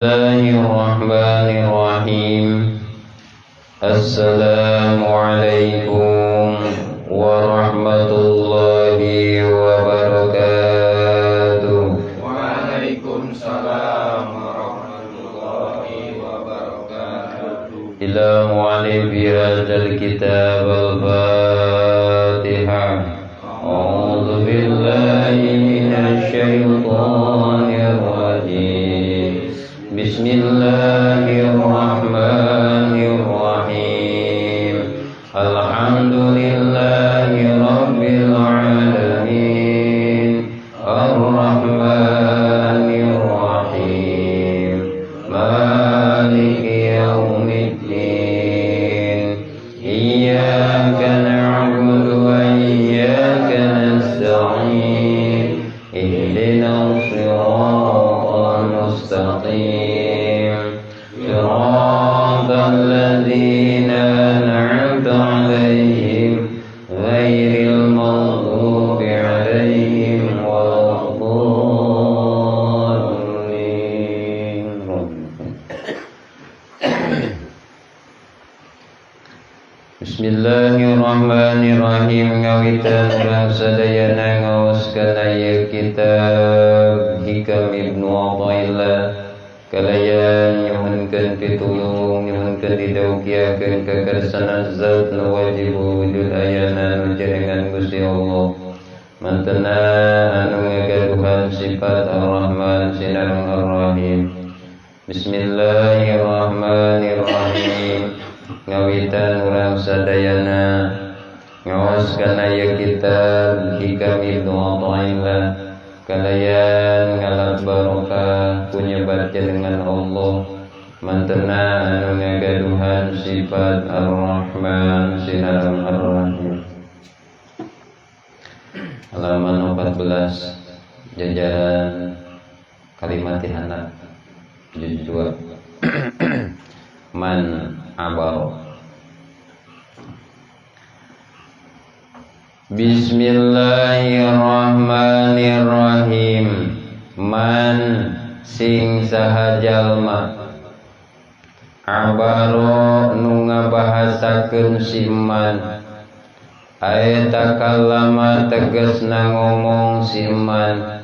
Bismillahirrahmanirrahim. Assalamualaikum warahmatullahi wabarakatuh. Waalaikumsalam warahmatullahi wabarakatuh. Ila mu'alifi hadzal kitab al-Fatihah. A'udzu billahi minasy syaithanir rajim. Bismillahirrahmanirrahim. Alhamdulillahi rabbil alamin. Ar-Rahmanir Rahim. Maliki yaumiddin. Iyyaka na'budu wa iyyaka nasta'in. Ihdinas siratal mustaqim. Siratal ladzina an'amta 'alaihim ghairil maghdubi 'alaihim waladdallin. Bismillahirrahmanirrahim. Ngawitan urang sadayana ngaoskeun aya kitab Hikam Ibnu Athaillah. Kalayan nyuhunkeun pitulung, nyuhunkeun didaukiakeun ka karsana zat nu wajib wujud ayana nu jarengan Gusti Allah. Mantena anu ngagaduhan sifat Ar-Rahman sinareng Ar-Rahim. Bismillahirrahmanirrahim. Ngawitan urang sadayana ngaoskeun aya kitab Hikam Ibnu Athaillah. Kalayan ngalap barokah punyebat dengan Allah. Mantena anu ngagaduhan sifat Ar-Rahman sinareng Ar-Rahim. Halaman 14 jajaran kalimat tihanap juz 2. Man abar. Bismillahirrahmanirrahim. Man sing saha jalma abaro nu ngabahasakeun si man. Ayata kalama tegasna ngomong si man.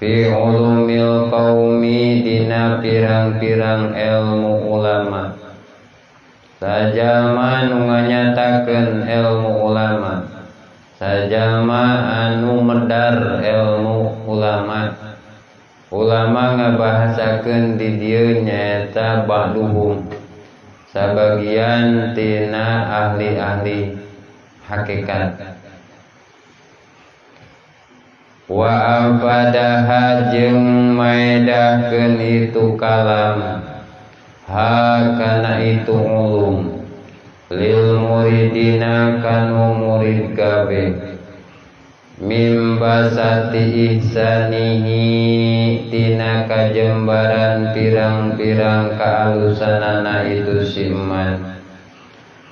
Fi ulumil qaumi dina pirang-pirang ilmu ulama. Sajalma nu nganyatakeun ilmu ulama. Sajalma anu medar ilmu ulama. Ulama ngabahasakeun di dieu nyaeta ba'duhum, sabagian tina ahli-ahli hakikat. Wa afadaha jeung maedahkeun itu kalam, ha kana itu ulum. Lil muridina kanu murid kabeh. Mimbasati ihsanihi tina kajembaran pirang-pirang kaalusanana itu siman.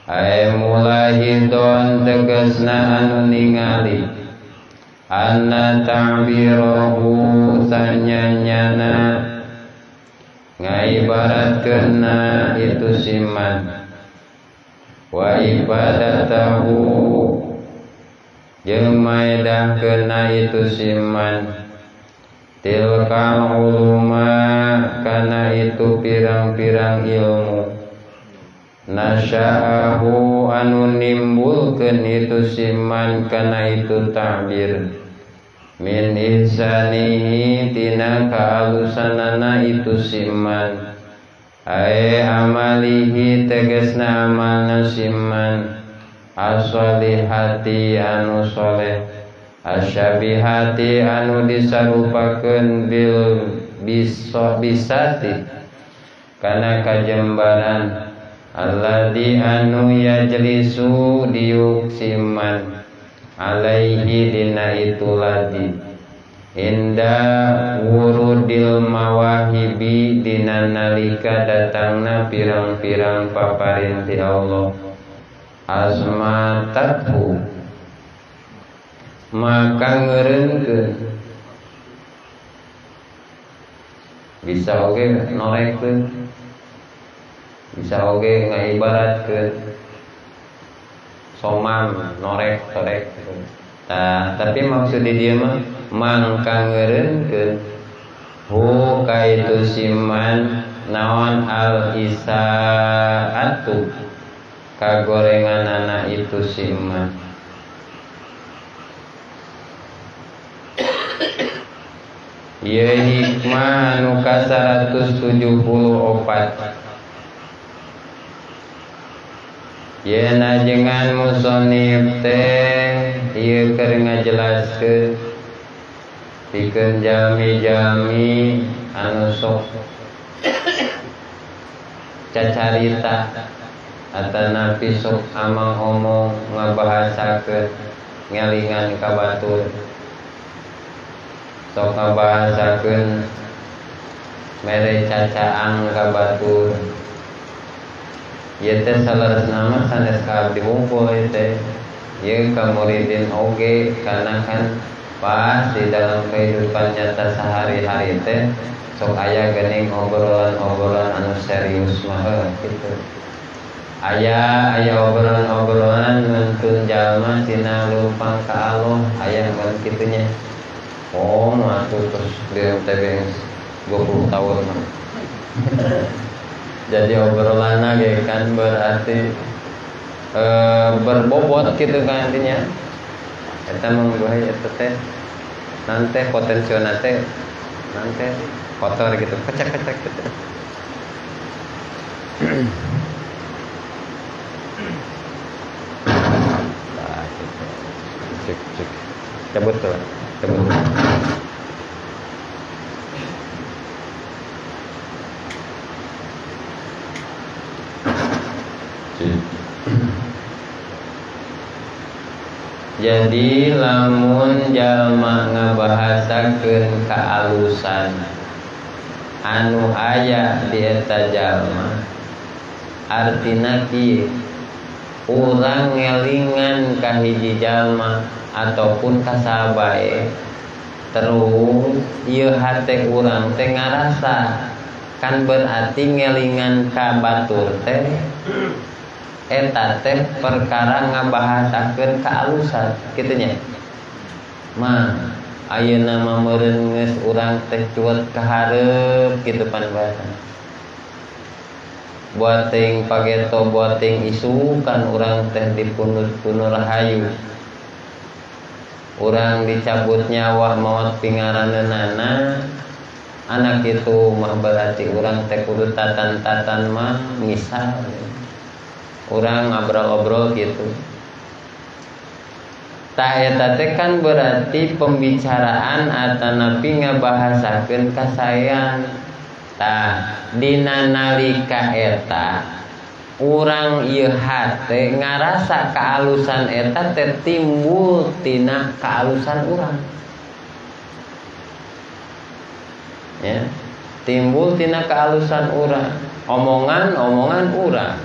Ae mulahidon tegasna anu ningali. Anna ta'birahu sanyanyana ngaibaratkeunna itu siman. Wa ibadatahu jeung maedahkeunna itu siman. Tilkal uluma kana itu pirang-pirang ilmu. Nasya'ahu anu nimbulkeun itu siman kana itu ta'bir. Min ihsanihi tina kaalusanana itu siman. Ae amalihi tegasna amalna siman. As-solihati anu soleh. Asyabihati anu disarupakeun bil bisati kana kajembaran. Alladzi anu yajlisu diuk siman alaihi dina itu ladi. Inda wurudil mawahibi dina nalika datangna pirang-pirang paparinti Allah. Asmatatu maka ngeureunkeun bisa oge norekeun, bisa oge ngaibaratkeun somam norek gitu. Nah, tapi maksud dia mah mangkangeureunkeun hu kaitu siman naon al isaatu kagorenganana itu siman. Ieu hikmah nu ka 174. Yeuna jengan musonif teh ieu keur ngajelaskeun pikeun jalmi-jalmi anu sok cacarita atanapi sok amang omong ngabahasakeun ngelingan ka batur, sok ngabahasakeun mere cacaang ka batur. Ieu teh salaresna mah sanes ka abdi hungkul teh. Ieu ka muridin oge karena kan pas di dalam kehidupan nyata sehari-hari teh sok aya geuning obrolan-obrolan anu serius mah kitu. Aya obrolan-obrolan nuntun jalma tina lupang ka Allah, aya mun kitu nya. Oh, atuh terus dia teh 20 tahun mah. Jadi obrolan lagi kan berarti berbobot gitu kan artinya. Kita menggunakan itu teh nanti potensial nanti kotor gitu, kecek gitu. Nah, cek cabut tuh, cabut. Jadi lamun jalma ngabahasakeun kaalusan anu aya di eta jalma, artina kieu urang ngelingan ka hiji jalma ataupun ka sabae, terus ieu hate urang teh ngarasa kan berarti ngelingan ka batur teh eta teh perkara ngabahasakeun kaalusan kitu nya. Mah ayeuna mah meureun geus urang teh cuet ka hareup kitu pan bahasa. Buating pageto buating isu kan urang teh dipunut-punut rahayu. Urang dicabut nyawa maot pingaraneunana. Anak itu mah berarti urang teh kudu tatan-tatan mah misal. Urang ngobrol-obrol gitu. Tah eta teh kan berarti pembicaraan atanapi ngabahasakeun kasayan. Tah dina nalika eta urang ieu hate ngarasa kaalusan eta teh timbul tina kaalusan urang. Ya, timbul tina kaalusan urang, omongan urang.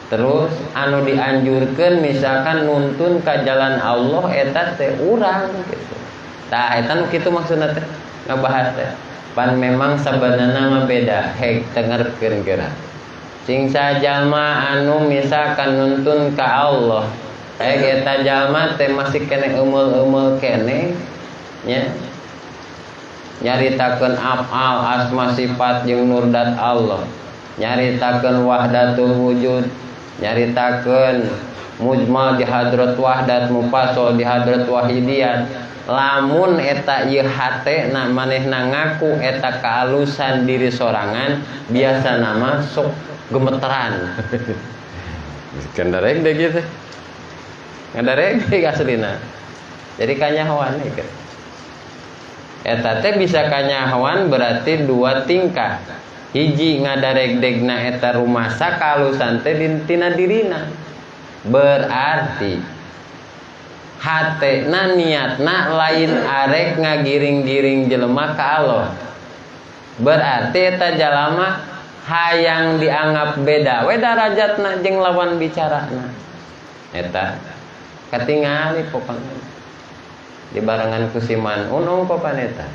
Terus anu dianjurkeun misalkan nuntun ka jalan Allah eta teh urang gitu. Tah eta nu kitu maksudna teh ngabahas teh. Pan memang sabenerna mah beda, hek tengerkeun geura. Sing sajalma anu misalkan nuntun ka Allah, hek eta jalma teh masih kene eumel-eumel kene nya. Nyaritakeun afal asma sifat jeung nurdat Allah. Nyaritakeun wahdatul wujud, nyaritakeun mujmal di hadrat wahdat, mufassal di hadrat wahidiyat. Lamun eta ieu hate na manehna ngaku eta kaalusan diri sorangan, biasa nama sok gemeteran. Kendarek deh gitu. Ngadarek deui aslina. Jadi kanyahoan ieu. Eta teh bisa kanyahoan berarti dua tingkah. Hiji ngadaregdegna eta rumasa kaalusan teh tina dirina. Berarti hatena niatna lain arek ngagiring-giring jelema ka Allah. Berarti eta jalama hayang dianggap beda we darajatna jeung lawan bicarana. Eta katingali pokona. Di barengan kusiman unung popan eta.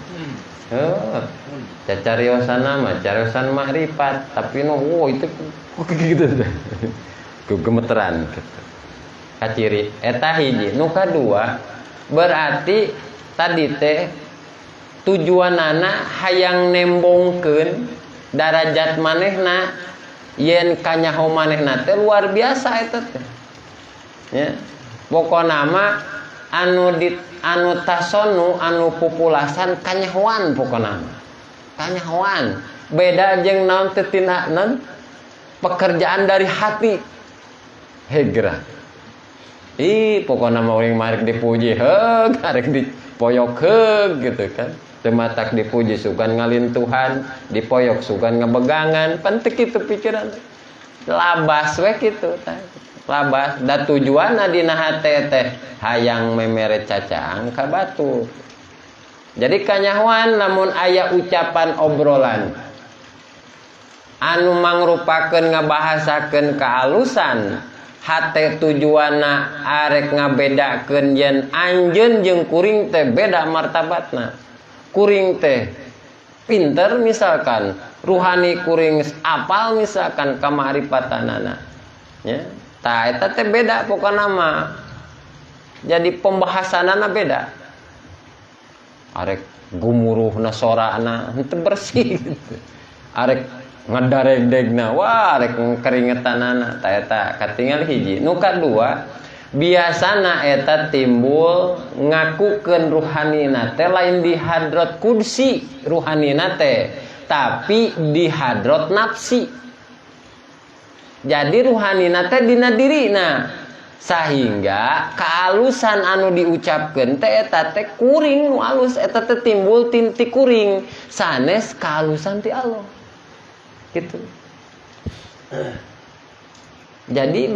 Cacariosan nama, cariosan makrifat, tapi itu gitu. Gemeteran gitu. Kaciri eta hiji. Nu kadua berarti tadi teh tujuanana hayang nembongkeun darajat manehna yen kanyaho manehna teh luar biasa eta teh. Ya. Pokona mah anu tasonu anu populasan kanyahoan pokona mah. Kanyahoan beda jeung naon teh tina pekerjaan dari hati. Hegra. Pokona mah urang marek dipuji heug, arek dipoyok heug gitu kan. Teu matak dipuji sugan ngalintuhan, dipoyok sugan ngabegangan, penting kitu pikiran. Labas we kitu tah. Labas da tujuanna dina hate teh hayang memere cacang ka batu. Jadi kanyahoan lamun aya ucapan obrolan anu mangrupakeun ngabahasakeun kehalusan hate tujuanna arek ngabedakeun yen anjeun jeung kuring teh beda martabatna. Kuring teh pinter misalkan, ruhani kuring apal misalkan kamaripatanana. Ya, tah eta teh beda pokona mah. Jadi pembahasanana beda. Arek gumuruhna sorana henteu bersih gitu. Arek ngadaregdegna wah arek keringetanana tah eta katingal hiji. Nu kadua biasana eta timbul ngakukeun ruhanina teh lain di hadrat kursi ruhanina teh tapi di hadrat nafsi. Jadi ruhanina teh dina dirina sehingga kealusan anu diucapkeun teh eta teh kuring nu alus eta teh timbul ti kuring sanes kealusan ti Allah. Gitu. Jadi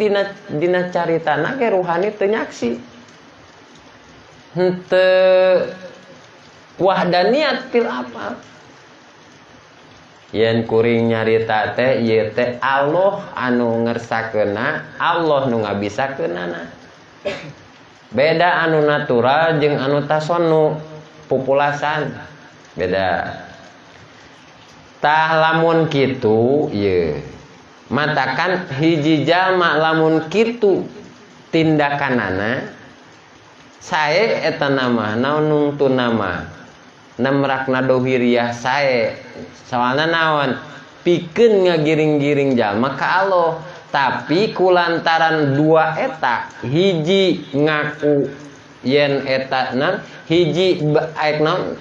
dina caritana ge ruhani teu nyaksi. Henteu wahdaniyat fil apa. Yen kuring nyarita teh ieu teh Allah anu ngersakeunna, Allah nu ngabisakeunana. Beda anu natural jeung anu tasonu populasan. Beda. Tah lamun kitu ieu matakan hiji jalma lamun kitu tindakanana sae eta nama naon nungtun nama namrakna dohiriyah sae soalna naon pikeun ngagiring-giring jalma ka Allah tapi kulantaran dua eta hiji ngaku yen eta naon hiji aek naon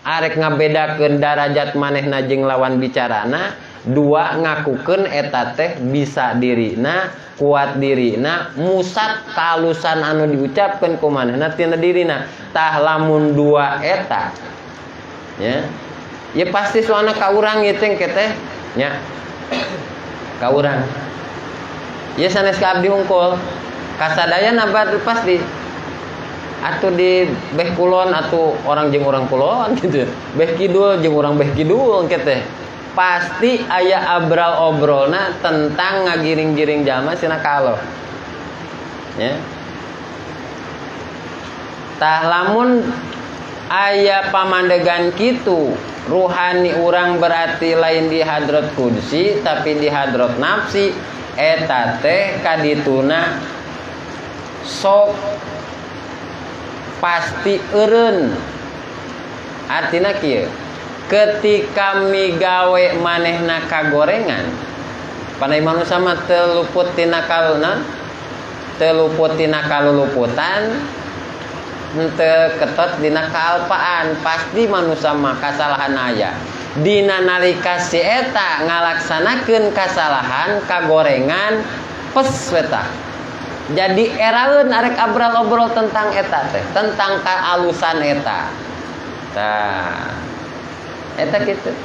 arek ngabedakeun darajat manehna jeung lawan bicarana dua ngakukeun eta teh bisa dirina kuat dirina musat kalusan anu diucapkeun ku manehna tina dirina tah lamun dua eta ya pasti soalna ka urang ieu teh teh nya ka urang ieu sanes ka abdi hungkul kasadayana pasti atuh di beh kulon atuh orang jeung urang kulon gitu beh kidul jeung urang beh kidul teh pasti aya obrol-obrolna tentang ngagiring-giring jalma sina ka Allah. Ya. Tah lamun aya pamandegan kitu, ruhani urang berarti lain di hadrat kursi tapi di hadrat nafsi eta teh kadituna sok pasti eureun. Artina kieu ketika migawe manehna kagorengan panai manusia mah teu luput tina kaluluputan henteu ketot dina kaalpaan pasti manusia mah kasalahan aya dina nalika si eta ngalaksanakeun kasalahan kagorengan pes weta jadi eraeun arek obrol tentang eta teh tentang kaalusan eta tah eta kitu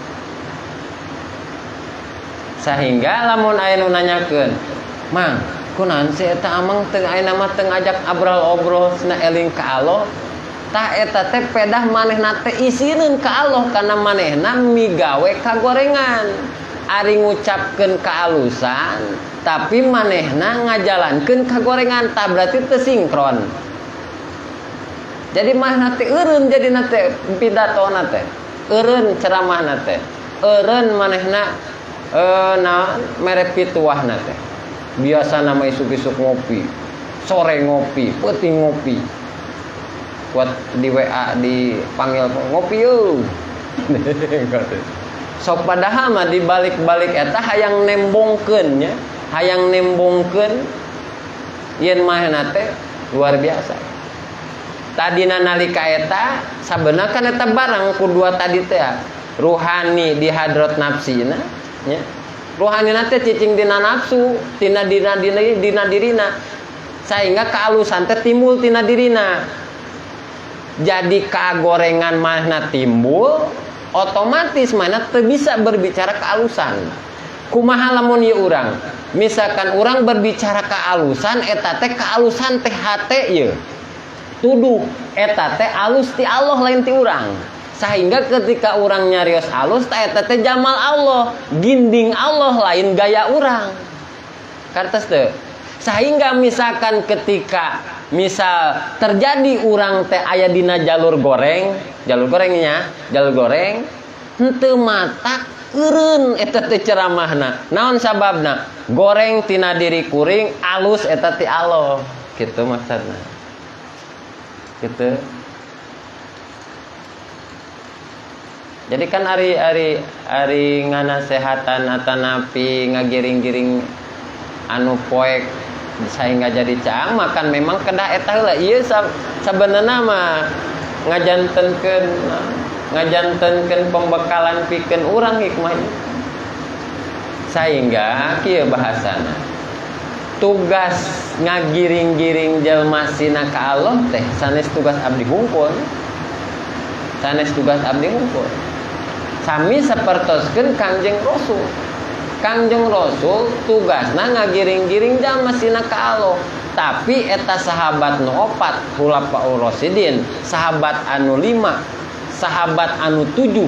sehingga lamun aya nu nanyakeun mang kunaon sih eta amang teu aya mah teu ngajak obrol cenah eling ka Allah tah eta teh pedah manehna teh isireun ka Allah kana manehna migawe kagorengan ari ngucapkeun kaalusan tapi manehna ngajalankeun kagorengan tah berarti teu sinkron jadi manehna teh eureun jadina teh pidatona teh eureun ceramahna teh, eureun manehna mere pituahna teh. Biasa nama isuk-isuk ngopi, sore ngopi, peuting ngopi. Kuat di WA dipanggil ngopi yeuh. Sok padahal mah di balik-balik eta hayang nembongkeun nya, hayang nembongkeun yen manehna teh luar biasa. Tadina nalika eta sabeuna kan eta barang kudua tadi teh ruhani di hadrat nafsina nya. Ruhani teh cicing dina nafsu, tina dina dirina. Sehingga kealusan teh timbul tina dirina. Jadi kagorengan manehna timbul, otomatis manehna teu bisa berbicara kealusan. Kumaha lamun ieu urang? Misalkan urang berbicara kealusan eta teh kealusan teh hate ieu. Tuduh eta teh alus ti Allah lain ti urang. Sehingga ketika urang nyarios alus eta teh jamal Allah, ginding Allah lain gaya urang. Kartos teu. Sehingga misalkan ketika misal terjadi urang teh aya dina jalur goreng henteu matak eureun eta teh ceramahna. Naon sababna? Goreng tina diri kuring, alus eta ti Allah. Kitu maksudna. Gitu. Jadi kan ari nganasehatan atanapi ngagiring-giring anu poek sehingga jadi caang makan memang kedah eta heula. Ieu sabenerna mah ngajantenkeun pembekalan pikeun urang hikmahnya. Sehingga kieu bahasana. Tugas ngagiring-giring jelma sina ka Allah teh sanes tugas abdi hungkul. Sami sapertoskeun Kangjeng Rasul. Kangjeng Rasul tugasna ngagiring-giring jelma sina ka Allah. Tapi eta sahabat nu 4 Khulafaur Rasyidin, sahabat anu 5, sahabat anu 7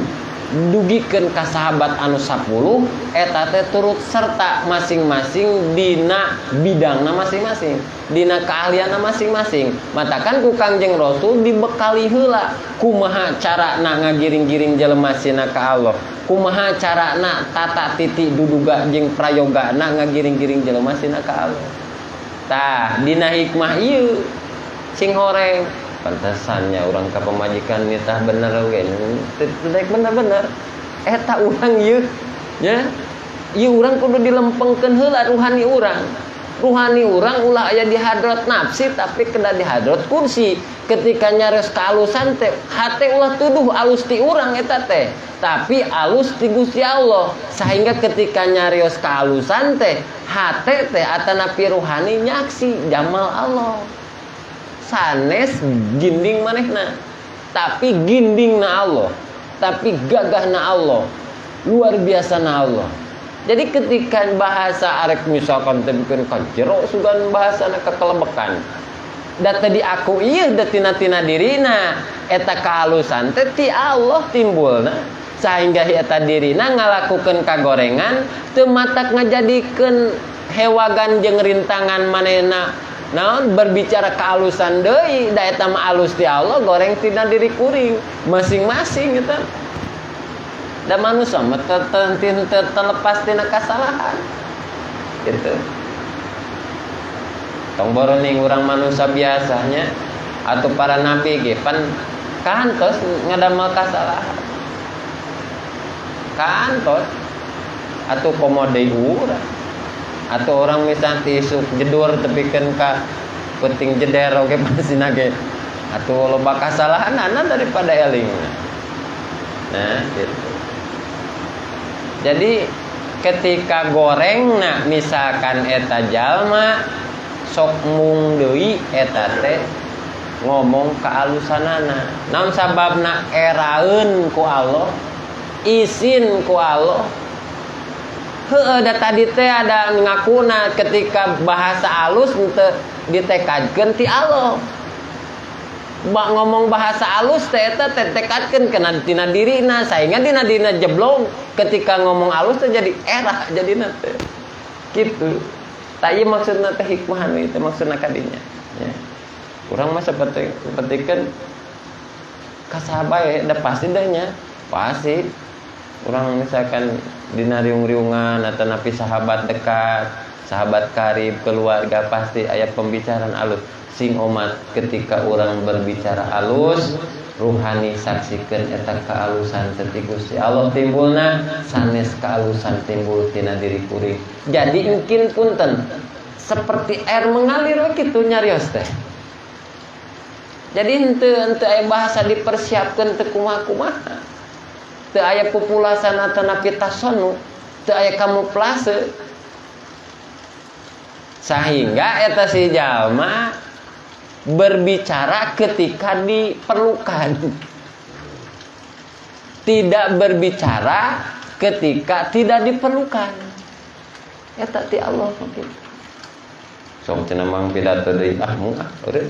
dugikeun ka sahabat anu 10 eta teh turut serta masing-masing dina bidangna masing-masing, dina keahlianna masing-masing. Matakan ku Kangjeng Rasul dibekali heula kumaha carana ngagiring-giring jelema sina ka Allah, kumaha carana tata titi duduga jeung prayogana ngagiring-giring jelema sina ka Allah. Tah dina hikmah ieu sing horeng pantesannya orang ke pemajikan nitah bener oge teu bener-bener eta urang ieu nya ieu urang kudu dilempengkeun heula ruhani urang ulah aya di hadrat nafsi tapi kena di hadrat kursi. Ketika nyares kealusan teh hate ulah tuduh alus ti urang eta teh tapi alus ti Gusti Allah. Sehingga ketika nyarios kealusan teh hate teh atanapi ruhani nyaksi jamal Allah sanes ginding manehna, tapi gindingna Allah, tapi gagahna Allah, luar biasana Allah. Jadi ketika bahasa arek misalkan tebikeun ka jero sugan bahasana kekelebekan. Da tadi aku ieu da tina-tina dirina eta kahalusan teh ti Allah timbulna. Sehingga eta dirina ngalakukeun kagorengan teu matak ngajadikeun hewagan jeung rintangan manehna. Naon berbicara kealusan deui da eta mah alus ti Allah goreng tina diri kuring masing-masing eta. Da manusia mah terlepas tina kasalahan. Gitu. Tong boroning urang manusia biasanya atau para nabi ge pan kantos ngadamel kasalahan. Kantos atuh komo deui urang. Atau orang misalnya isuk jedur tepikeun ka penting jeder oge pasina ge atuh loba kasalahanana daripada elingna. Nah gitu. Jadi ketika gorengna misalkan eta jalma sok mung deui eta teh ngomong kaalusanana. Naon sababna eraeun ku Allah, izin ku Allah. Heueuh tadi teh ada ngakuna ketika bahasa alus teu ditekadkeun ti Allah. Ngomong bahasa alus teh eta teh tekadkeun kana tina dirina saingan dina jeblong ketika ngomong alus teh jadi era jadina teh. Kitu. Tah ieu maksudna teh hikmah anu teh maksudna kadinya ya. Urang mah sapertikeun ka saha bae da pasti deh nya pasti orang misalkan dina riung-riungan atau napi sahabat dekat, sahabat karib, keluarga, pasti aya pembicaraan alus. Sing omat ketika orang berbicara alus, ruhani saksikeun eta kaalusan teh Gusti Allah timbulna sanes kaalusan timbul tina diri kuring. Jadi mungkin punten seperti air mengalir we kitu nyarios teh. Jadi henteu aya bahasa dipersiapkeun teu kumaha-kumaha. Teu aya populasan atana pitasonu, teu aya kamuflase. Sehingga eta si jalma berbicara ketika diperlukan, tidak berbicara ketika tidak diperlukan. Eta ti Allah mungkin. Sok cenah mang pidato deui muah eureun.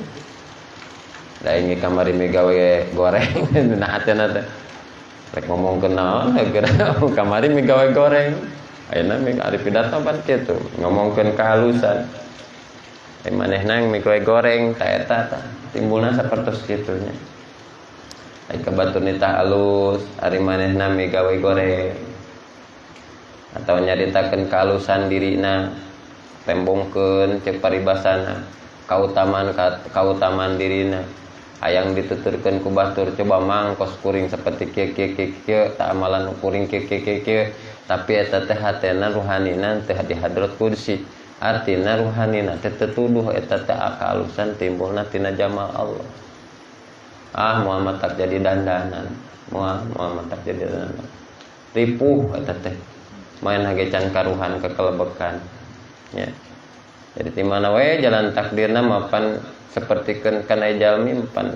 Da ini kamari migawe goreng nah atena teh. Rek ngomongkeun naon kamari migawe goreng. Ayeuna ari pidato pan kitu, ngomongkeun kahalusan. Manehna migawe goreng ta eta timbulna sapertos kitunya. Ai kabatur nita alus ari manehna migawe goreng. Atau nyaritakeun kahalusan dirina, tembongkeun ceuk paribasana, kautamaan dirina. Hayang dituturkeun ku batur coba mangkos kuring saperti kieu ta amalan kuring kieu tapi eta teh hatena ruhanina teh di hadrat kursi. Artina ruhanina teh tetuduh eta teh akalusan timbulna tina jamal Allah. Muhammad tak jadi dandanan. Muhammad tak jadi dandanan. Ripuh eta teh. Main hage can karuhan kekelebekan. Ya. Jadi di mana we jalan takdirna mapan sapertikeun kana jalmi mapan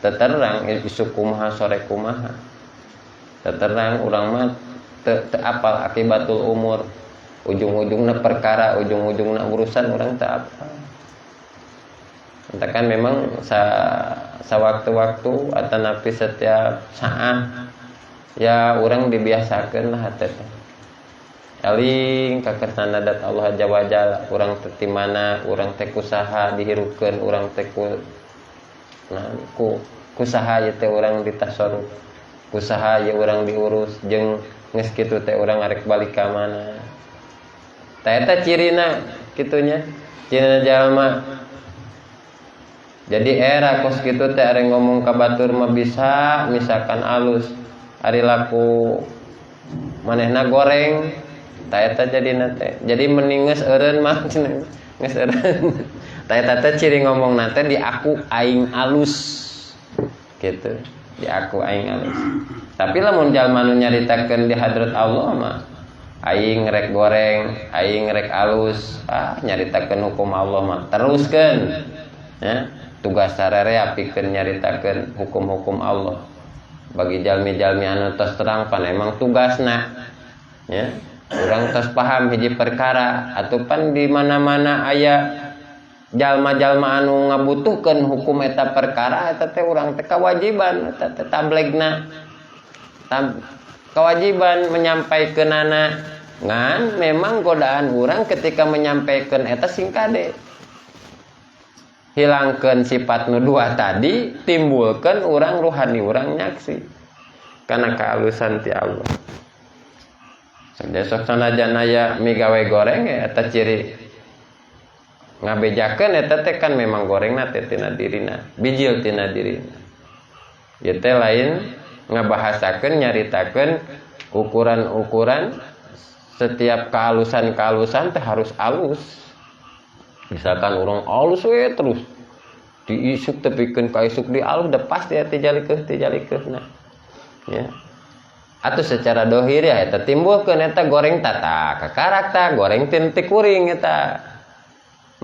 teterang isu kumaha sore kumaha. Teterang urang mah teu apal akibatul umur. Ujung-ujungna perkara, ujung-ujungna urusan orang tak apa. Entahkan memang sewaktu-waktu atau napi setiap saat ya orang dibiasakan lah teh. Aling kaketna dat Allah Azza wa Jalla, urang teh di mana, urang teh kusaha dihirupkeun, urang teh kusaha ieu teh urang ditasarruf. Kusaha ieu urang diurus jeung geus kitu teh urang arek balik ka mana. Eta cirina kitunya, cirina jalma. Jadi era kos kitu teh are ngomong ka batur mah bisa misalkan alus ari laku manehna goreng ta eta jadina teh. Jadi mending geus eureun mah geus eureun. Ta eta teh ciri ngomongna teh di aku aing alus. Gitu. Di aku aing alus. Tapi lamun jalma nu nyaritakeun di hadrat Allah mah aing rek goreng, aing rek alus, nyaritakeun hukum Allah mah teruskeun. Ya, tugas sararea pikeun nyaritakeun hukum-hukum Allah. Bagi jalmi-jalmi anu tos terang pan emang tugasna. Ya, urang tos paham hiji perkara atupan di mana-mana aya jalma-jalma anu ngabutuhkeun hukum eta perkara eta teh urang teh kewajiban eta teh tablegna. Kewajiban menyampaikeunana ngan memang godaan urang ketika menyampaikan eta singkade hilangkeun sifat nu dua tadi timbulkeun urang ruhani urang nyaksi kana kaalusan ti Allah. Sadesok sanajan aya migawe goreng eta ciri ngabejakeun eta teh kan memang gorengna teh tina dirina bijil tina dirina. Ieu teh lain ngabahasakeun nyaritakeun ukuran-ukuran setiap kehalusan teh harus alus. Misalkan orang alus we terus diisuk tepikeun ka isuk di alus da pasti ati jalikeun nah. Ya. Atuh secara dohir ya eta timbulkeun eta goreng tata kakarakta goreng ti kuring eta.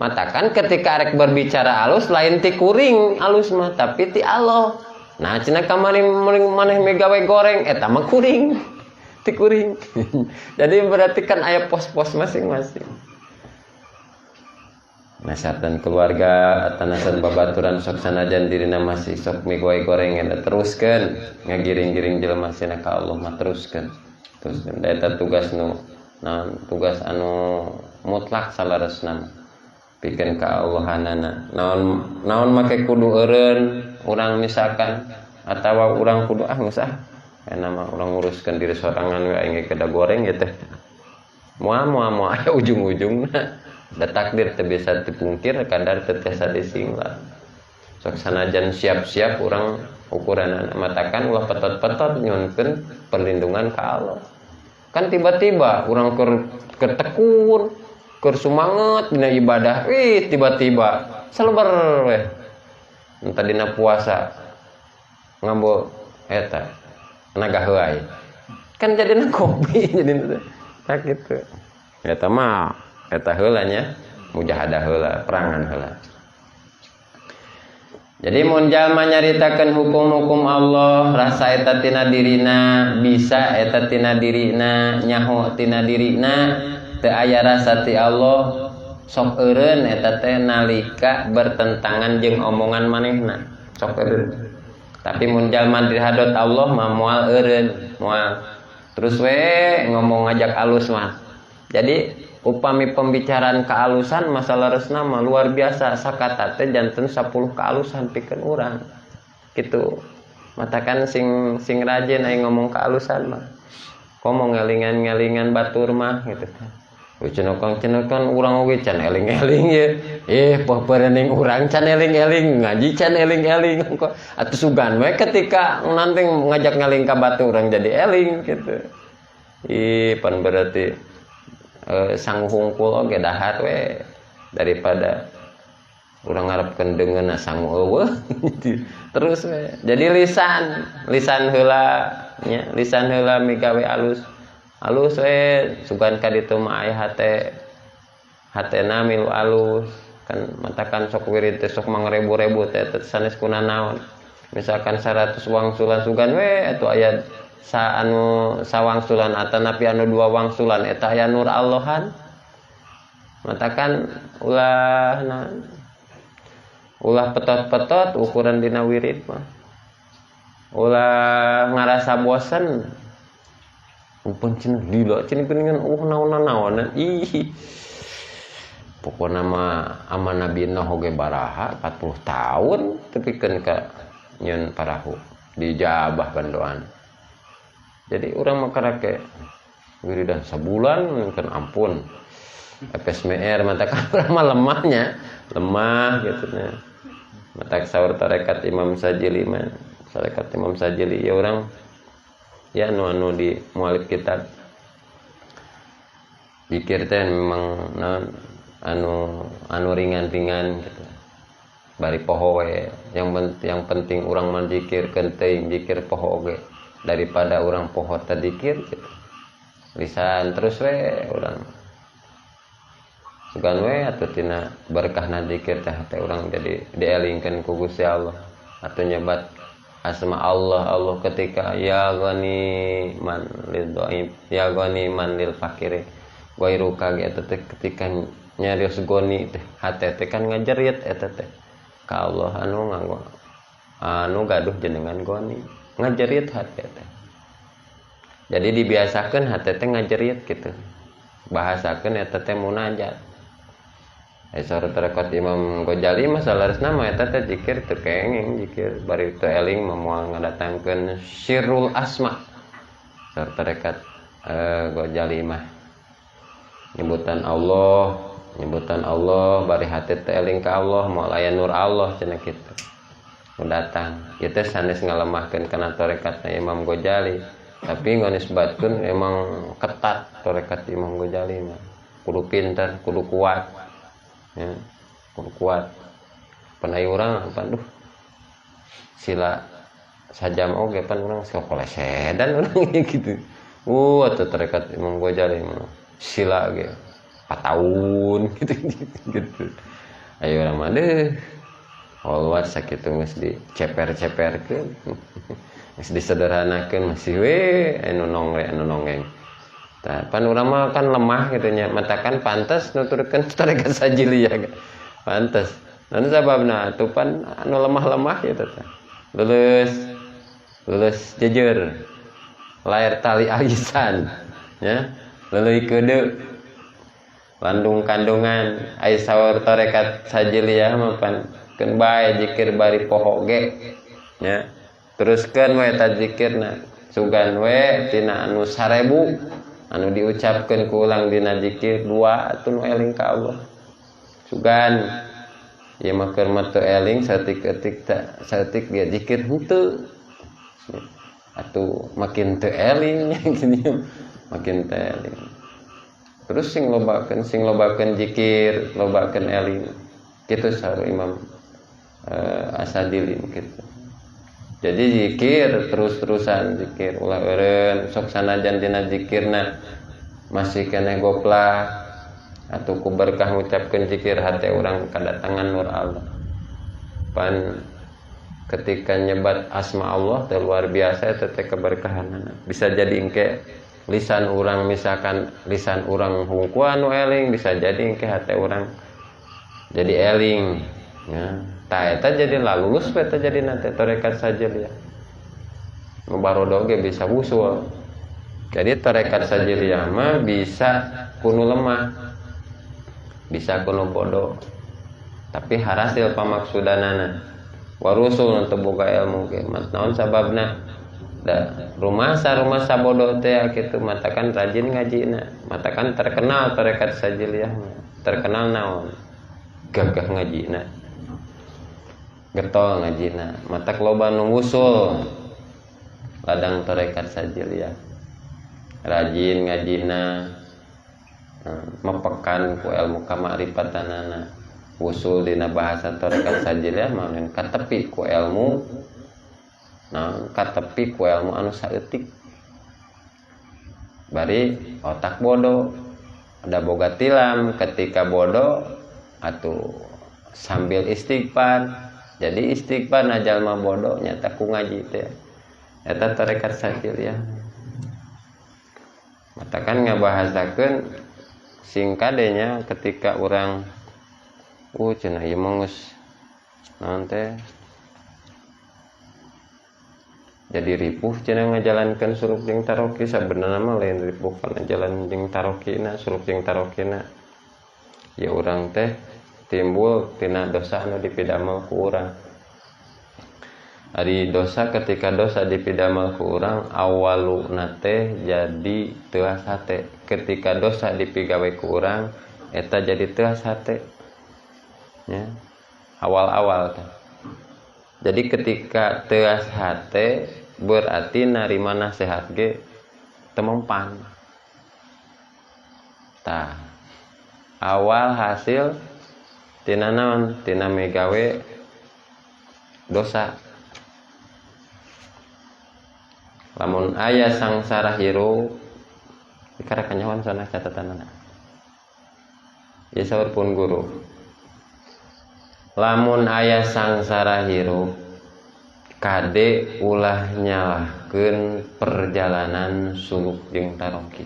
Matakan ketika rek berbicara alus lain ti kuring alus mah tapi ti Allah. Nah cenah kamari maneh megawe goreng eta mah kuring. Tikuring. Jadi berarti kan aya pos-pos masing-masing. Nasihatkeun keluarga atanasan babaturan sok sanajan dirina masih sok migawe goreng eta teruskeun ngagiring-giring jelema sina ka Allah mah teruskeun. Teruskeun eta tugas tugas anu mutlak salaresna. Pikeun ka Allahanana. Naon make kudu eureun urang misalkan atawa urang kudu geus nama orang nguruskan diri sorangan we aing kada goreng ya teh moal aya ujung-ujungna da takdir teu bisa dipungkir kadar teu tiasa disinglah sok sanajan siap-siap urang ukuran matakan ulah petot-petot nyunkeun perlindungan ka Allah kan tiba-tiba urang keur tekun keur sumanget dina ibadah tiba-tiba salebar we entah dina puasa ngambo eta naga heulai kan jadina kopi jadi tak gitu eta mah eta heula nya mujahadah heula perangan heula jadi mun jalma nyaritakeun hukum-hukum Allah rasa eta tina dirina bisa eta tina dirina nyaho tina dirina teu aya rasa ti Allah sok eureun eta teh nalika bertentangan jeung omongan manehna sok eureun tapi mun jalma dirhadot Allah mah moal eureun moal terus we ngomong ngajak alus mah jadi upami pembicaraan kealusan masalah resna mah luar biasa sakata teh janten 10 kealusan pikeun urang kitu matakan sing rajin aya ngomong kealusan mah komo ngelingan batur mah gitu kan cenokang urang oge can eling-eling ye poh perening urang can eling-eling ngaji can eling-eling kok atuh sugan we ketika nanti ngajak ngaling ka batur urang jadi eling gitu pan berarti sang hungkul oge dahar we daripada urang ngarepkeun deungeunna sang eueuh terus we jadi lisan heula nya lisan heula migawe alus we sugan ka ditu mah aya hatena milu alus kan matakan sok wirid teh sok mangrebu-rebu teh sanes kuna naon misalkan 100 wangsulan sugan we atuh aya sawangsulan atanapi anu 2 wangsulan eta aya nur Allahan matakan ulah petot-petot ukuran dina wirid mah ulah ngarasa bosen upun cenah lila cenah geuningan naon-naon pokona mah aman nabina hoge baraha 40 tahun tepikeun ka nyeun parahu dijabah bandoan jadi urang mah karake wiridan sabulan kan ampun FSMR matakan urang mah lemah gitu nya matak saur tarekat Imam Sajili mah tarekat Imam Sajili ya urang ya anu di mualif kitab zikir teh memang anu ringan-ringan gitu bari poho we yang penting urang mah zikirkeun teuing zikir poho ge daripada urang poho teh zikir gitu lisan terus we urang sugan we atuh tina berkahna zikir teh urang jadi dielingkeun ku Gusti Allah atuh nyebat asma Allah ketika ya ghani man lil dhaif ya ghani man lil fakir wairuka eta teh ketika nyarios goni teh hate teh kan ngajeriet eta teh ka Allah anu gaduh jenengan goni ngajeriet hate teh jadi dibiasakeun hate teh ngajeriet gitu bahasakeun eta teh munajat saur tarekat Imam Ghazali masalah nama eta teh zikir teu kenging zikir bari teu eling moal ngadatangkeun sirrul asma saur tarekat Ghazali mah nyebutan Allah bari hate teu eling ka Allah moal aya nur Allah cenah kitu nu datang ieu teh sanes ngalemahkeun kana tarekatna Imam Ghazali tapi nganisbatkeun emang ketat tarekat Imam Ghazali mah kudu pinter kudu kuat ya kuat panai urang aduh sila sajam oge pan urang sekolah sedan urang gitu atuh tarekat Imam Ghazali mah sila ge 4 tahun gitu ayo urang mah deuh holwat sakitu geus diceper-ceperkeun geus disederhanakeun masih we anu nongeng pan urang mah kan lemah gitu nya matakan pantes nuturkeun tarekat Sajiliyah pantes naon sababna atuh pan anu lemah-lemah gitu teh lulus jejer lair tali alisan nya leuleui keudeu landung kandungan ai saur tarekat Sajiliyah mah pan keun bae zikir bari poho ge nya teruskeun we eta zikirna sugan we tina anu 1000 anu diucapkeun ku ulang dina zikir 2 atuh nu eling ka Allah sugan ieu mah keur mah teu eling saeutik-eutik saeutik dia zikir henteu atuh makin teu eling gini makin teu eling terus sing lobakeun zikir lobakeun eling kitu saur Imam Asadilin gitu. Jadi zikir terus-terusan zikir ulah eureun sok sanajan dina zikirna masih keneh goplak atuh ku berkah ngucapkeun zikir hate urang kadatangan nur Allah. Pan ketika nyebat asma Allah teh luar biasa eta teh keberkahanna. Bisa jadi engke lisan urang misalkan lisan urang hungkul anu eling bisa jadi engke hate urang jadi eling. Ya, ta eta jadi lulus eta jadi nanti tarekat sajiliyah. Nu barodo ge bisa wusul. Jadi tarekat sajiliyah mah bisa kuno lemah. Bisa kuno bodoh. Tapi harasil pamaksudanana. Warusul teu boga ilmu ge naon sababna? Da rumasa bodoh teh kitu matakan rajin ngajina, matakan terkenal tarekat sajiliyah. Terkenal naon? Gagah ngajina. Getol ngajina matak loba nu wusul ladang tarekat sajiliyah rajin ngajina mepekan ku ilmu kamaripatanana wusul dina bahasa tarekat sajiliyah manen katepi ku ilmu katepi ku ilmu anu saeutik bari otak bodoh ada boga tilam ketika bodoh atuh sambil istighfar. Jadi istighfar na jalma bodoh nyata ku ngaji teh. Eta tarekat sajiliyah. Matakan ngabahasakeun singkadenya ketika urang cenah ieu mah geus naon teh jadi ripuh cenah ngajalankeun suluk jeung taroki sabenerna mah lain ripuh kana jalan jeung tarokina suluk jeung tarokina. Ya urang teh timbul tina dosa anu dipidamel ku urang. Ari dosa ketika dosa dipidamel ku urang awaluna teh jadi teu hate. Ketika dosa dipigawe ku urang eta jadi teu hate. Ya. Awal-awal teh. Jadi ketika teu hate berarti narima nasihat ge teu mempan. Tah. Awal hasil tina naon tina megawe dosa lamun aya sangsara hirup dikara kanyawan sana catatanana ya saurpun guru lamun aya sangsara hirup kade ulah nyalahkeun perjalanan suluk jeung taroki.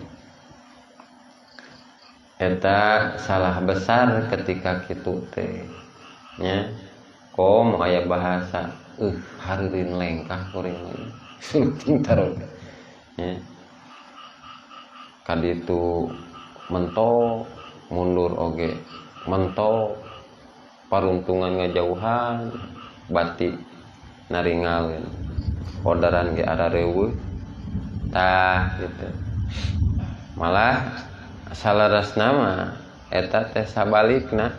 Eta salah besar ketika kitu teh nya kom aya bahasa hareureun lengkah kuring suluk jeung taroki nya kaditu mentok mundur oge mentok paruntungan ngajauhan bati naringalkeun kodaran ge arareueuh tah gitu malah salarasna mah eta teh sabalikna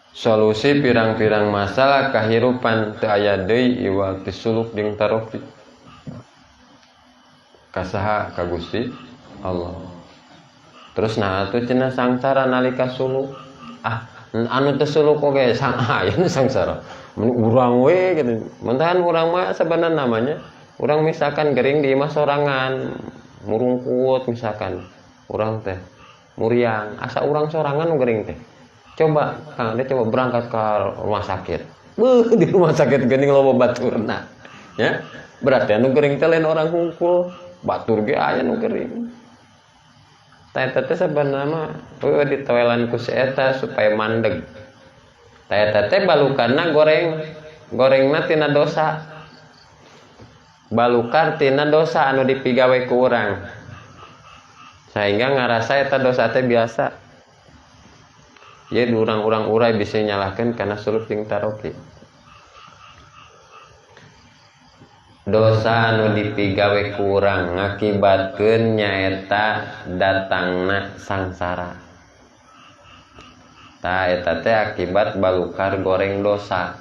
solusi pirang-pirang masalah kahirupan teu aya deui iwal ti suluk jeung taroki kasaha ka Gusti Allah. Terus nah atuh cenah sangsara nalika suluk anu teu suluk oge aya nu sangsara mun urang we gitu mentahan urang mah sabenerna namanya urang misalkan gering di imah sorangan murungkut misalkan urang teh muriang asa urang sorangan nu geuring teh coba Kang Ade coba berangkat ke rumah sakit di rumah sakit geuning loba baturna ya berarti anu geuring teh lain orang hungkul batur ge aya nu geuring tah eta teh sabenerna mah ditoelan ku si eta supaya mandeg tah eta teh balukarna gorengna tina dosa balukar tina dosa anu dipigawe ku urang sehingga ngarasa eta dosa teh biasa. Ye urang-urang urai bisa nyalahkeun kana suluk jeung taroki. dosa anu dipigawe kurang ngakibatkeun nyaeta datangna sangsara. Ta eta teh akibat balukar goreng dosa.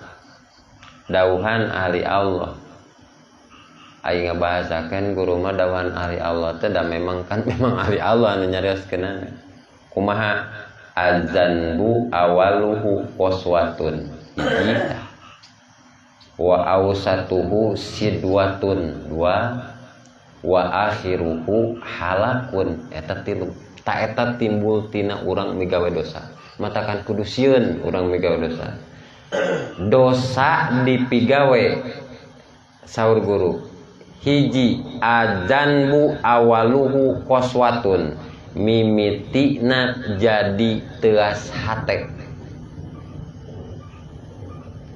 Dauhan ahli Allah. Aing ngabahasakeun guru mah dauhan ahli Allah teh da memang ahli Allah anu nyarioskeunana. Kumaha azanbu awaluhu qaswatun. Hiji wa awsatuhu sidwatun dua wa akhiruhu halakun eta tilu. Ta eta timbul tina urang migawe dosa. Matakan kudu sieun urang migawe dosa. Dosa dipigawe saur guru. Hiji azanbu awaluhu qaswatun. Mimitina jadi teas hate.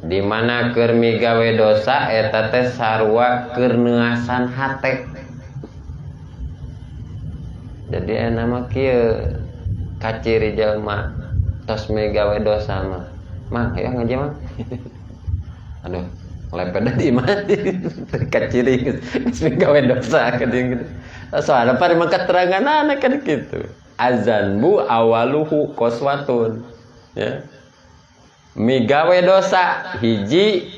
Di mana keur migawe dosa eta teh sarua keur neuasan hate. Jadi nama kieu kaciri jelema tos migawe dosa mah. Mang aya ngaji mang. Aduh, lepet di mah. Kaciri geus migawe dosa geuning gitu. Soalna paring keterangan anak kan gitu. Azanbu awaluhu qaswatun. Ya. Migawe dosa hiji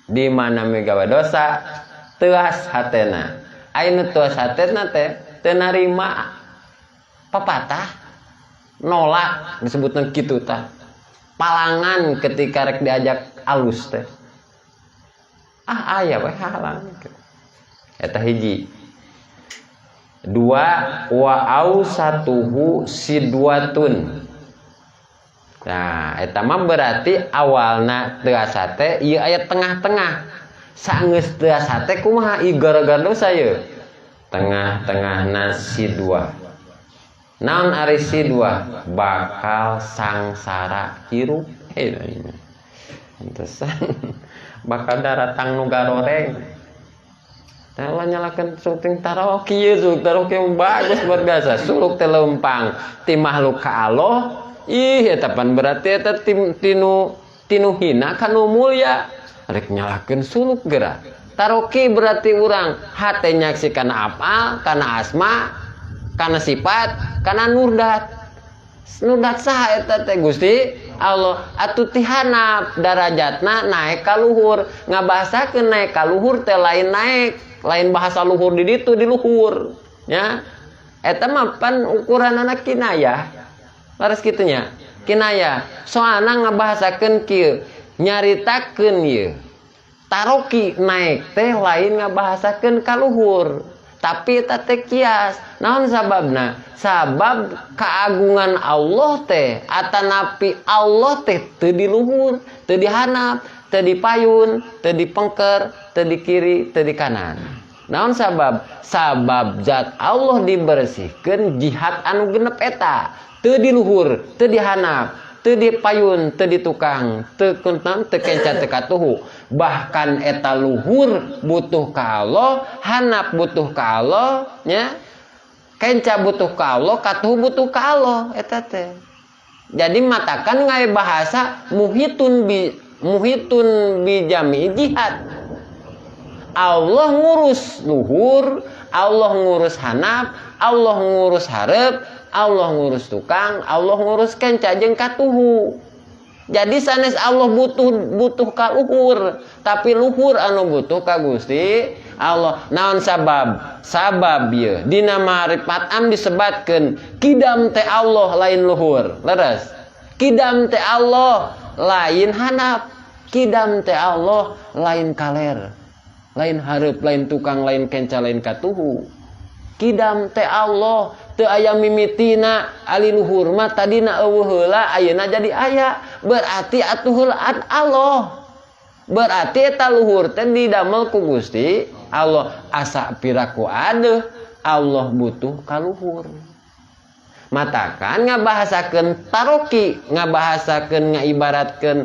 di mana migawe dosa teuas hatena. Anu teuas hatena teh teu narima papatah nolak disebutna kitu tah. Palangan ketika rek diajak alus teh. Aya we halang. Eta hiji. Dua wa ausatuhu sidwatun. Nah, eta mah berarti awalna teu asa teh ieu aya tengah-tengah. Saeungeus teu asa teh kumaha ieu gara-gara dosa ieu? Tengah-tengahna sidwa. Naon ari sidwa? Bakal sangsara hirup. Pantesan bakal daratang nu garoreng. Tah nyalakeun syuting taroki ieu suluk taroki bagus luar biasa. Suluk teh leumpang ti makhluk ka Allah. Ih, eta pan berarti eta tinu hina kanu mulia. Rek nyalakeun suluk geura. Taroki berarti urang hate nyaksi kana apa? Kana asma, kana sifat, kana nurdat. Nurdat saha eta teh Gusti Allah atuh tihanap darajatna naik ka luhur. Ngabahasakeun naik ka luhur teh lain naik, lain bahasa luhur di ditu di luhur. Ya. Eta mah pan ukuranana kinayah. Laras kitunya kinaya soalna ngabahasakeun kieu nyaritakeun ieu taroki naik teh lain ngabahasakeun ka luhur tapi eta teh kias. Naon sababna? Sabab keagungan Allah teh atanapi Allah teh teu di luhur, teu di handap, teu di payun, teu di pengker, teu di kiri, teu di kanan. Naon sabab? Sabab zat Allah dibersihkeun jihad anu genep eta. Teu di luhur, teu di handap, teu di payun, teu di tukang, teu kuntam, teu kenca teu katuhu. Bahkan eta luhur butuh ka Allah, handap butuh ka Allah, nya. Kenca butuh ka Allah, katuhu butuh ka Allah eta teh. Jadi matakan ngai bahasa muhitun bi jami jihad. Allah ngurus luhur, Allah ngurus handap, Allah ngurus hareup, Allah ngurus tukang, Allah ngurus kenca jeung katuhu. Jadi sanes Allah butuh ka luhur, tapi luhur anu butuh ka Gusti Allah. Naon sabab? Sabab ieu dina ma'rifat am disebatkeun kidam teh Allah lain luhur. Leres. Kidam teh Allah lain handap. Kidam teh Allah lain kaler. Lain hareup, lain tukang, lain kenca, lain katuhu. Kidam teh Allah teu aya mimitina ali luhur mah tadina eueuh heula ayeuna jadi aya. Berarti atuh heula Allah. Berarti eta luhur teh didamel ku Gusti Allah. Asa piraku adeuh Allah butuh ka luhur. Matakan ngabahasakeun taroki, ngabahasakeun ngaibaratkeun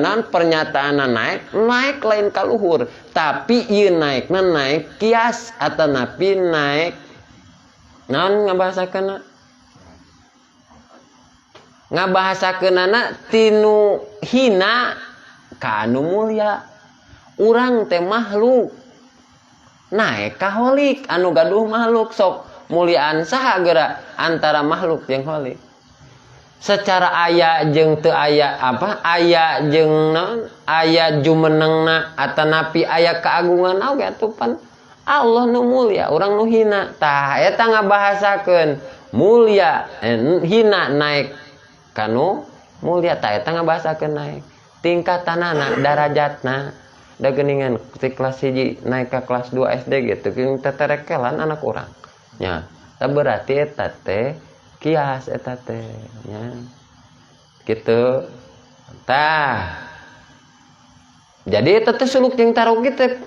naon pernyataanna naik lain ka luhur, tapi ieu naikna naik kias atanapi naik naon ngabahasakeunna? Ngabahasakeunana tinu hina ka anu mulya. Urang teh makhluk naik ka holik anu gaduh makhluk sok muliaan saha geura antara makhluk jeung holik. Secara aya jeung teu aya apa aya jeung naon aya jumenengna atanapi aya keagungan oge atuh pan Allah nu mulia urang nu hina tah eta ngabahasakeun mulia hina naik kanu mulia tah eta ngabahasakeun naik tingkatanana darajatna da geuningan ti kelas 1 naik ka kelas 2 SD gitu teterekelan anak urang nya tah berarti eta teh kias eta teh nya kitu tah jadi eta teh suluk jeung tarogi teh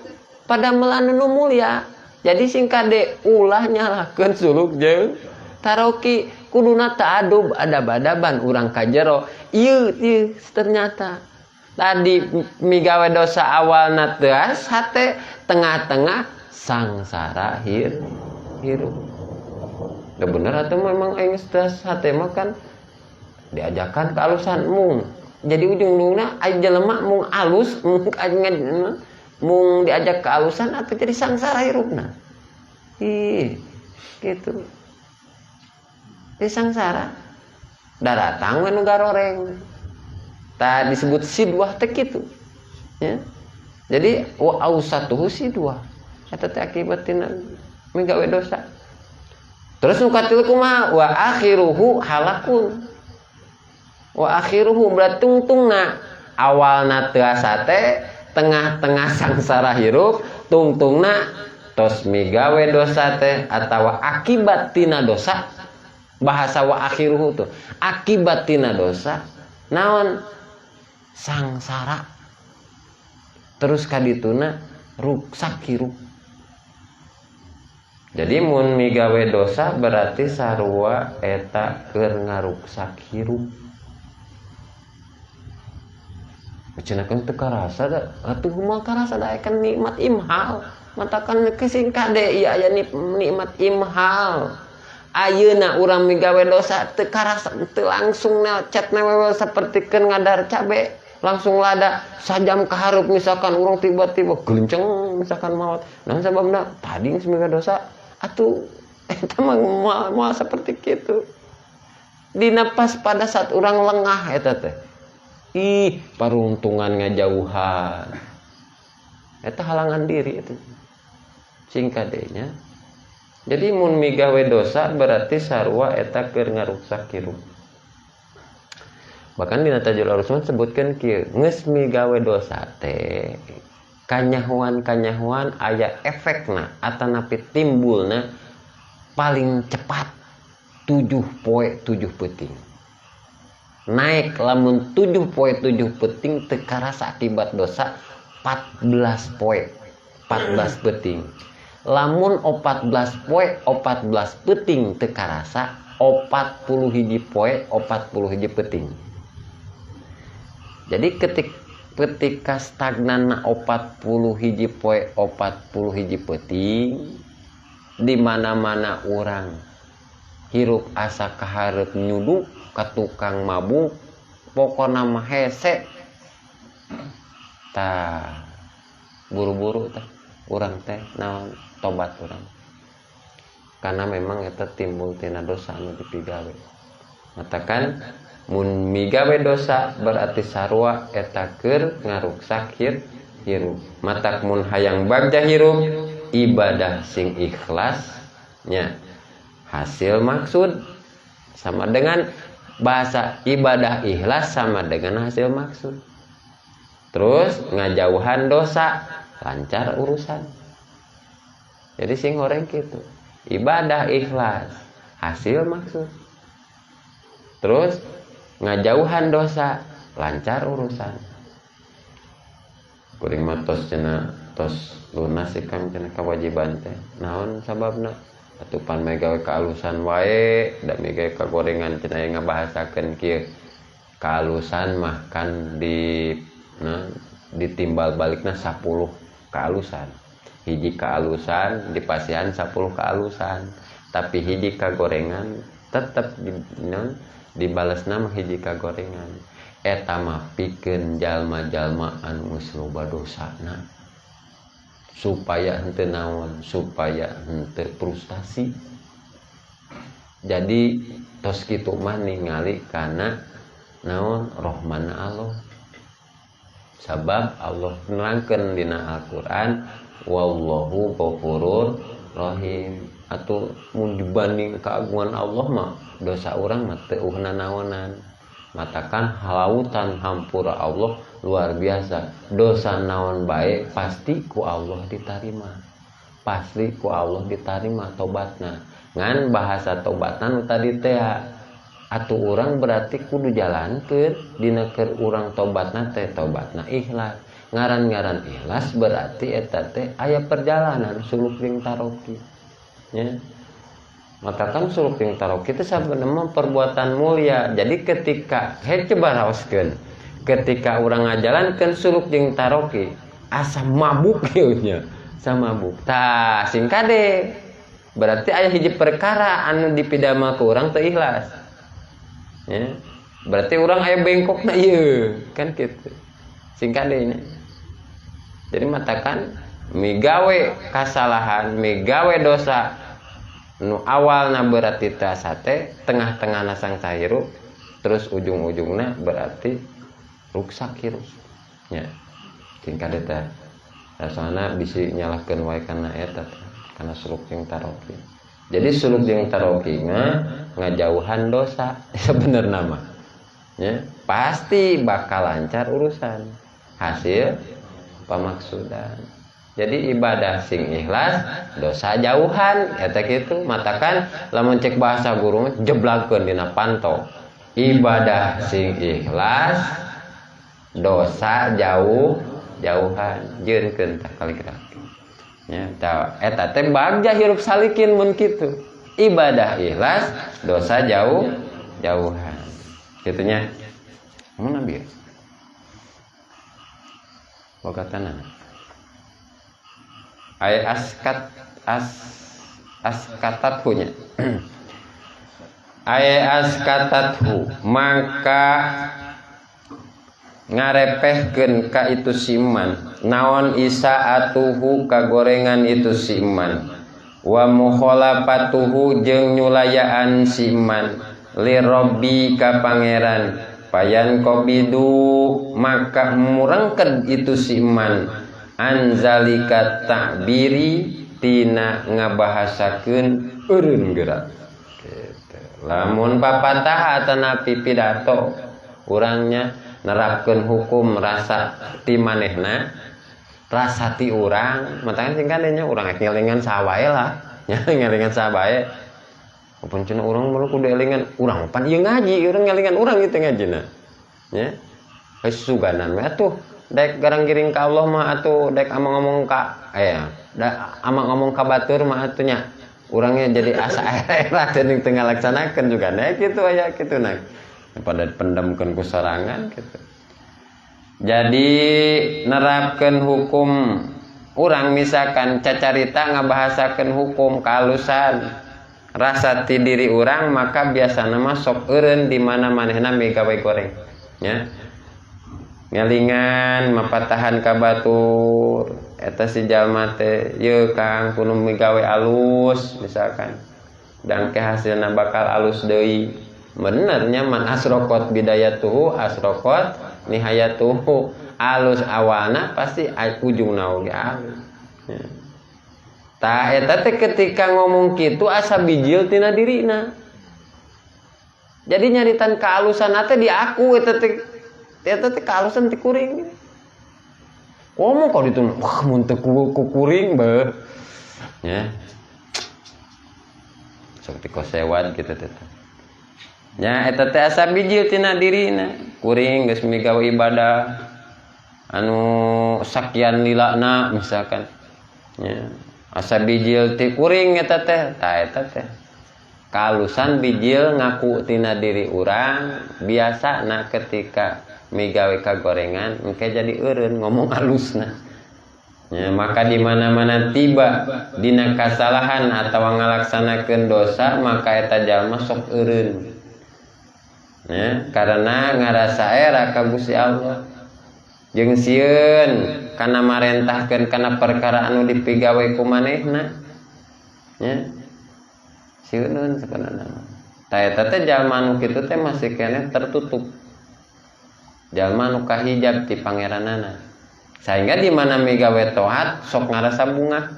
pada melanu nu mulia jadi sing kade ulah nyalakeun suluk jeung taroki kuduna ta'adub adab-adaban urang ka jero ieu ternyata tadi migawe dosa awalna teu hate tengah-tengah sangsara hirup da bener atuh memang aing geus hate mah kan diajakan ke alusan mung jadi ujung-ujungna aya jelema mung alus mung diajak ke alusan atau jadi sangsara hirupna gitu di sangsara daratang we nu garoreng tah disebut sidwah teh kitu ya jadi wa ausatuhu sidwah eta teh akibatina migawe dosa terus nu katilu kumaha wa akhiruhu halakun wa akhiruhu berarti tungtungna awalna teu asa teh tengah-tengah sangsara hirup tungtungna tos migawe dosa teh atawa akibat tina dosa bahasa wa akhiruhu tuh akibat tina dosa naon sangsara terus kadituna ruksak hirup jadi mun migawe dosa berarti sarua eta keur ngaruksak hirup cenah teu karasa da atuh moal karasa da kan nikmat imhal matakan kesing kade ieu aya nikmat imhal ayeuna urang migawe dosa teu karasa teu langsung cet newewe sapertikeun ngadar cabe langsung lada sajam kahareup misalkan urang tiba-tiba geunceng misalkan maot naon sababna tadi geus migawe dosa atuh eta mah moal saperti kitu dina pas pada saat urang lengah eta teh paruntungan ngajauhan eta halangan diri itu singkadenya jadi mun migawe dosa berarti sarua eta keur ngaruksak hirup bahkan dina Tajul Arusman sebutkeun kieu geus migawe dosa teh kanyahuan aya efekna atanapi timbulna paling cepat 7 poe 7 peuting naik lamun 7 poe 7 peuting teu karasa akibat dosa 14 poe 14 peuting lamun 14 poe 14 peuting teu karasa 40 hiji poe 40 hiji peuting jadi ketika stagnanna 40 hiji poe 40 hiji peuting di mana-mana urang hirup asa kahareup nyuduk ka tukang mabuk pokona mah hese tah buru-buru tah urang teh naon tobat urang karena memang eta timbul tina dosa anu dipigawe matakan mun migawe dosa berarti sarua eta keur ngaruksak hirup matak mun hayang bagja hirup ibadah sing ikhlas nya hasil maksud sama dengan bahasa ibadah ikhlas sama dengan hasil maksud terus ngajauhan dosa lancar urusan jadi sing goreng gitu ibadah ikhlas hasil maksud terus ngajauhan dosa lancar urusan kuring mah tos cenah tos lunas ikam cenah kewajiban teh naon sababna atupan megawe kaalusan wae da megawe kagorengan cenah ngabahasakeun kieu kaalusan mah kan ditimbal balikna 10 kaalusan hiji kaalusan dipasihan 10 kaalusan tapi hiji kagorengan tetep dibalesna mah hiji kagorengan eta mah pikeun jalma-jalma anu geus loba dosana supaya henteu naon, supaya henteu frustasi. Jadi tos kitu mah ningali kana naon rahmana Allah. Sabab Allah nerangkeun dina Al-Qur'an wallahu ghafurur rahim. Atuh mun dibanding keagungan Allah mah dosa urang mah teu uhna naonan. Matakan halautan hampura Allah luar biasa. Dosa naon bae pasti ku Allah ditarima. Pasti ku Allah ditarima tobatna. Ngan bahasa tobatna nu tadi teh atuh urang berarti kudu jalankeun dina keur urang tobatna teh tobatna ikhlas. Ngaran-ngaran ikhlas berarti eta teh aya perjalanan suluk ring taroki. Ya. Matakan suluk ring taroki teh sabenerna perbuatan mulia. Jadi ketika coba raoskeun. Ketika urang ngajalankeun suluk ring taroki asa mabuk ieu nya. Samabuk. Tah singkade. Berarti aya hiji perkara anu dipidama ku urang teu ikhlas. Ya. Berarti urang aya bengkokna ieu, kan kitu. Singkade nya. Jadi matakan migawe kasalahan, migawe dosa nu awalna berarti tasa teh tengah-tengahna sangsa hirup terus ujung-ujungna berarti ruksak hirup. Ya. Singkade teh. Rasana bisi nyalahkeun wae kana eta kana suluk jeung taroki. Jadi suluk jeung taroki mah ngajauhan dosa sebenarnya mah. Ya, pasti bakal lancar urusan. Hasil pamaksudan. Jadi ibadah sing ikhlas dosa jauhan eta kitu. Matakan lamun cek bahasa guru jeblagkeun dina panto. Ibadah sing ikhlas dosa jauhan jeunkeun tah kali-kali. Ya, eta teh bagja hirup salikin mun kitu. Ibadah ikhlas, dosa jauhan. Kitunya. Mun nabi. Bogatan ay askatat punya. Ay askatathu maka ngarepehkeun ka itu siman naon isaatuhu kagorengan itu siman wa mukhalafatuhu jeung nyulayaan siman li robbi ka pangeran payan kobidu maka murengkeun itu siman anzalika ta'biri tina ngabahasakeun eureun geura gitu. Lamun papatah atanapi pidato urangnya nerapkeun hukum rasa ti manehna rasa ti urang matakan singkadenya urang ngelingan sawae lah nya ngelingan sawae pun cenah urang mah kudu elingan urang pan ieu ngaji urang ngelingan urang kitu ngajina nya geus suganan mah atuh dek garang giring ka Allah mah atuh dek amang ngomong ka amang ngomong ka batur mah atuh nya urangnya jadi asa era teuing teu ngalaksanakeun juga nek kitu aya kituna pada pendamkeun ku sorangan gitu. Jadi nerapkeun hukum urang misalkan cacarita ngabahasakeun hukum kalusan rasa ti diri urang maka biasana mah sok eureun di mana manehna migawe goreng nya. Ngelingan mapatahan ka batur eta si jalma teh yeuh Kang kudu migawe alus misalkan dan ke hasilna bakal alus deui. Benernya man asrokot bidayatuhu asrokot nihayatuhu alus awalna pasti ujungna oge alus. Tah eta teh ketika ngomong kitu asa bijil tina dirina. Jadi nyaritan kealusan teh di aku eta teh kealusan ti kuring. Ngomong kok ditu wah mun teu kuring beuh. Ya. Sok dikosewan kitu teh. Ya eta teh asa bijil tina dirina kuring geus migawe ibadah anu sakian lilana misalkan ya asa bijil ti kuring eta teh tah eta teh kalusan bijil ngaku tina diri urang biasana ketika migawe kagorengan engke jadi eureun ngomong halusna ya maka di mana-mana tiba dina kasalahan atawa ngalaksanakeun dosa maka eta jalma sok eureun ya, karena ngarasa era ka Gusti Allah jeung sieun kana marentahkeun kana perkara anu dipigawe ku manehna nya sieun sakanana ta eta teh jalma anu kitu teh masih keneh tertutup jalma anu kahijab ti pangeranana sehingga di mana migawe toat sok ngarasa bunga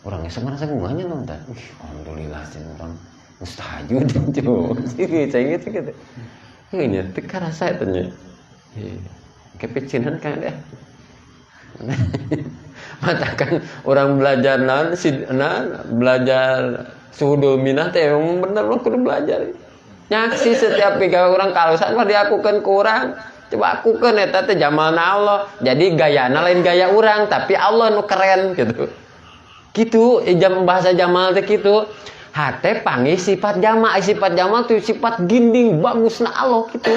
urang geus ngarasa bunganya naon tah alhamdulillah sih urang mustahajud tuh sehingga kitu nya teu karasa eta nya kepecinan kan deh matakan orang belajar belajar suhudul minah teh emang bener lo kudu belajar nyaksi setiap pigawe orang kalusan mah diakukeun ku urang coba akukeun eta teh jamalna Allah jadi gayana lain gaya urang tapi Allah nu keren gitu jam bahasa jamal teh kitu hate panggil sifat jamal tuh sifat ginding bagusna Allah gitu.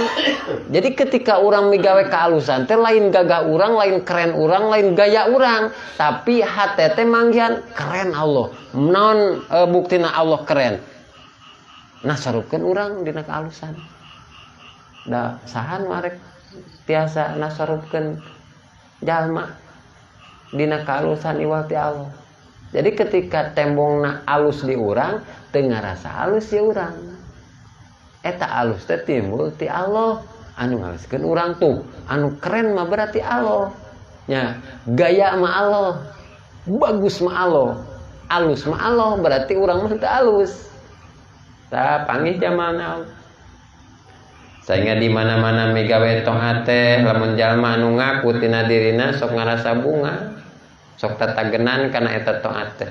Jadi ketika orang migawe kealusan teh lain gagah orang, lain keren orang, lain gaya orang, tapi hate teh manggian keren Allah. Non buktina Allah keren. Nah sarupkeun urang dina kealusan. Da sahan marek tiasa nasarupkeun jalma dina kealusan iwal ti Allah. Jadi ketika tembongna alus di urang teu ngarasa alus ya urang eta alus teh timbul ti Allah anu ngaluskeun urang tuh anu keren mah berarti Allah nya gaya mah Allah bagus mah Allah alus mah Allah berarti urang mah teu alus tah panggih jamalna sehingga di mana-mana migawe toat teh lamun jalma anu ngaku tina dirina sok ngarasa bunga sok tatagenan kana eta taat teh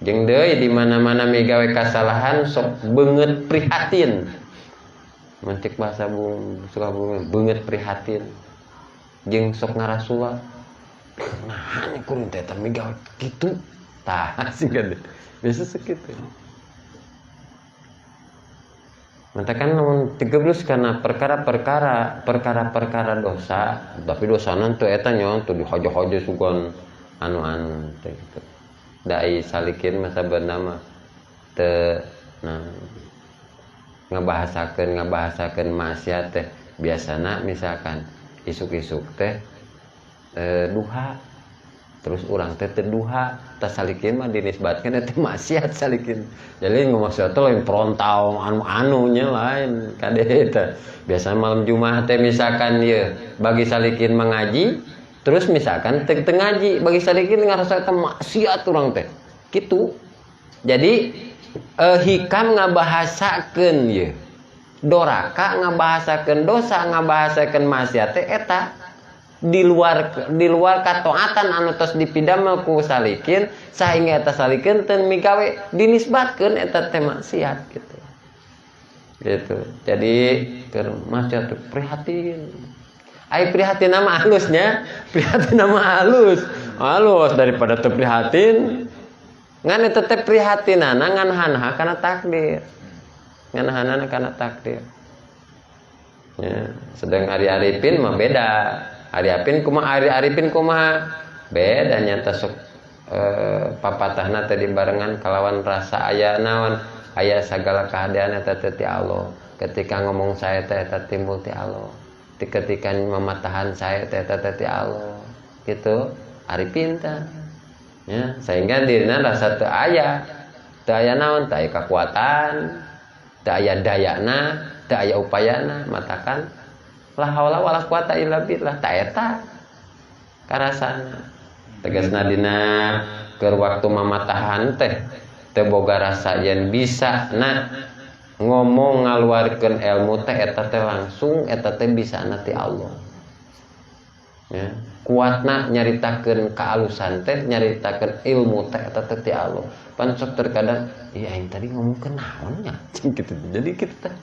jeung deui di mana-mana migawe kasalahan sok beungeut prihatin mentik bahasa suka beungeut prihatin jeung sok ngarasula nah nya kuring teh migawe kitu tah singkat biasa sakitu matakan lamun tigeblus kana perkara-perkara dosa tapi dosana teu eta nyaon teu dihojo-hojo sugan anu teh gitu. Dai salikin masa bernama teu nah ngabahasakeun maksiat teh biasana misalkan isuk-isuk teh duha terus urang teh teu duha tah salikin mah dinisbatkeun teh maksiat salikin jadi ngamaksiat teh lain frontal anu-anunya lain kade eta biasa malam Jumat teh misalkan ieu bagi salikin mengaji terus misalkan teu ngaji bagi salikin ngarasa teh maksiat urang teh kitu jadi hikam ngabahasakeun ieu doraka ngabahasakeun dosa ngabahasakeun maksiat teh eta di luar kataatan anu tos dipidamel ku salikin sehingga eta salikin teu migawe dinisbatkeun eta teh maksiat gitu jadi keur maksiat prihatin ai prihatin nama halusnya prihatin nama halus daripada teu prihatin ngan eta teh prihatinana ngan hanha kana takdir ya sedang Ari Arifin mah beda Ari Arifin kumaha beda nyata sok papatahna teh dibarengan kalawan rasa aya naon aya sagala kahadean eta teh ti Allah ketika ngomong saya teh eta timbul ti Allah ketika mematahan saya teh ti Allah gitu Arifin teh ya sehingga dirina rasa teu aya naon teu aya kekuatan teu aya dayana teu aya upayana matakan la haula wala quwata illa billah ta eta karasana tegasna dina keur waktu mamatahan teh teu boga rasa yen bisa ngomong ngaluarkeun ilmu teh eta teh langsung eta teh bisana ti Allah ya kuatna nyaritakeun kaalusan teh nyaritakeun ilmu teh eta teh ti Allah pan sok terkadang ieu aing tadi ngomongkeun naon nya gitu jadi kitu teh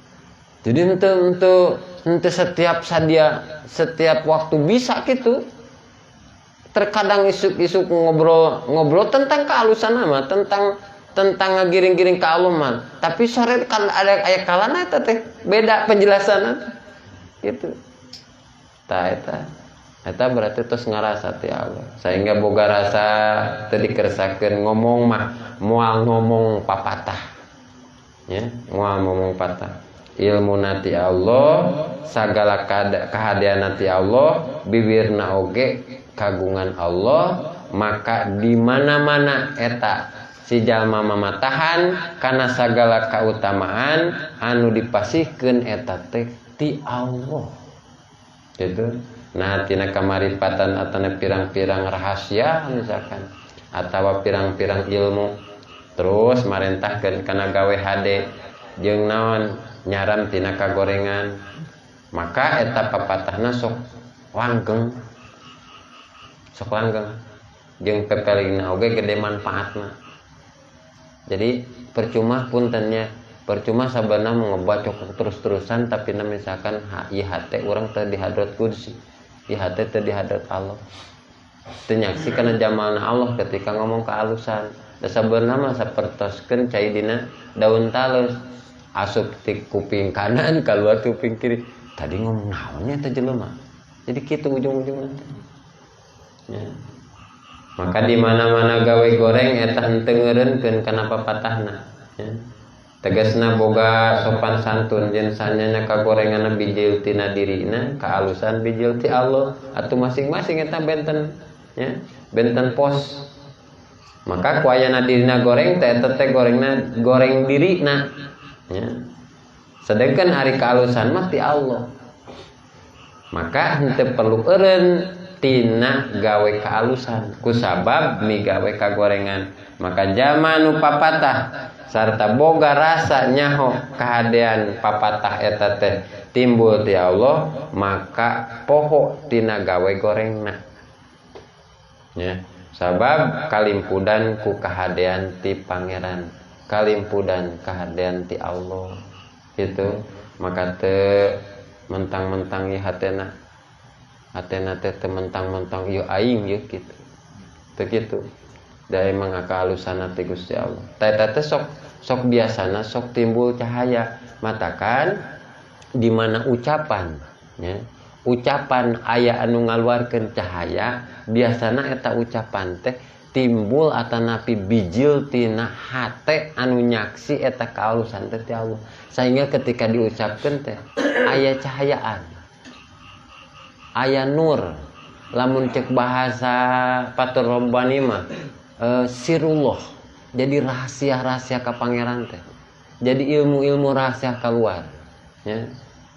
jadi untuk setiap waktu bisa gitu terkadang isuk-isuk ngobrol tentang kehalusan mah tentang ngagiring-giring ke Allah mah tapi sore kan ada aya kalana eta teh beda penjelasanna gitu tah eta berarti tos ngarasa ti Allah sehingga boga rasa teu dikersakeun ngomong mah moal ngomong papatah ya moal ngomong patah ilmu nati Allah, sagala kehadiran nati Allah, bibirna oge kagungan Allah, maka di mana-mana eta si jalma mamatahan kana sagala kautamaan anu dipasihkeun eta teh ti Allah. Gitu. Nah, tina kamaripatan atana pirang-pirang rahasia misalkan atawa pirang-pirang ilmu terus marentahkeun kana gawe hade jeung naon nyaram tina kagorengan, maka eta papatahna sok langgeng jeung pepelingna oge gede manfaatna. Jadi percuma puntennya, percuma sabarna mau ngebacok terus-terusan tapi misalkan IHT orang teh di hadrat kursi, IHT teh di hadrat Allah. Teu nyaksi kana jamalna Allah ketika ngomong kealusan. Da sabarna mah sapertoskeun cai dina daun talus, asup ti kuping kanan keluar ti kuping kiri. Tadi ngomong naon nya teh jelema. Jadi kitu ujung-ujungna teh. Ya. Maka di mana-mana gawe goreng eta henteu ngeureunkeun kana papatahna, ya. Tegasna boga sopan santun jeung sanyana kagorenganna bijil tina dirina, kaalusan bijil ti Allah, atuh masing-masing eta benten, ya, benten pos. Maka ku aya dirina goreng teh eta teh gorengna goreng dirina, ya. Sedangkan ari kaalusan mah ti Allah. Maka henteu perlu eureun tina gawe kaalusan kusabab mi gawe kagorengan. Maka jama nu papatah sarta boga rasa nyaho kahadean papatah eta teh timbul ti Allah, maka poho tina gawe gorengna, ya. Sabab kalimpudan ku kahadean ti pangeran, kalimpudan kahadean ti Allah gitu. Maka teu mentang-mentang ieu hatena teh mentang-mentang ieu aing ieu kitu. Teu kitu. Da emang kahalusan ti Gusti Allah. Eta teh sok biasana sok timbul cahaya. Matakan di mana ucapan, ya. Ucapan aya anu ngaluarkeun cahaya, biasana eta ucapan teh timbul atanapi bijil tina hate anu nyaksi eta kahalusan teh ti Allah. Sehingga ketika diucapkeun teh aya cahayaan, aya nur. Lamun cek bahasa Fathur Rabbani mah sirullah. Jadi rahasia-rahasia ka pangeran teh. Jadi ilmu-ilmu rahasia keluar, ya.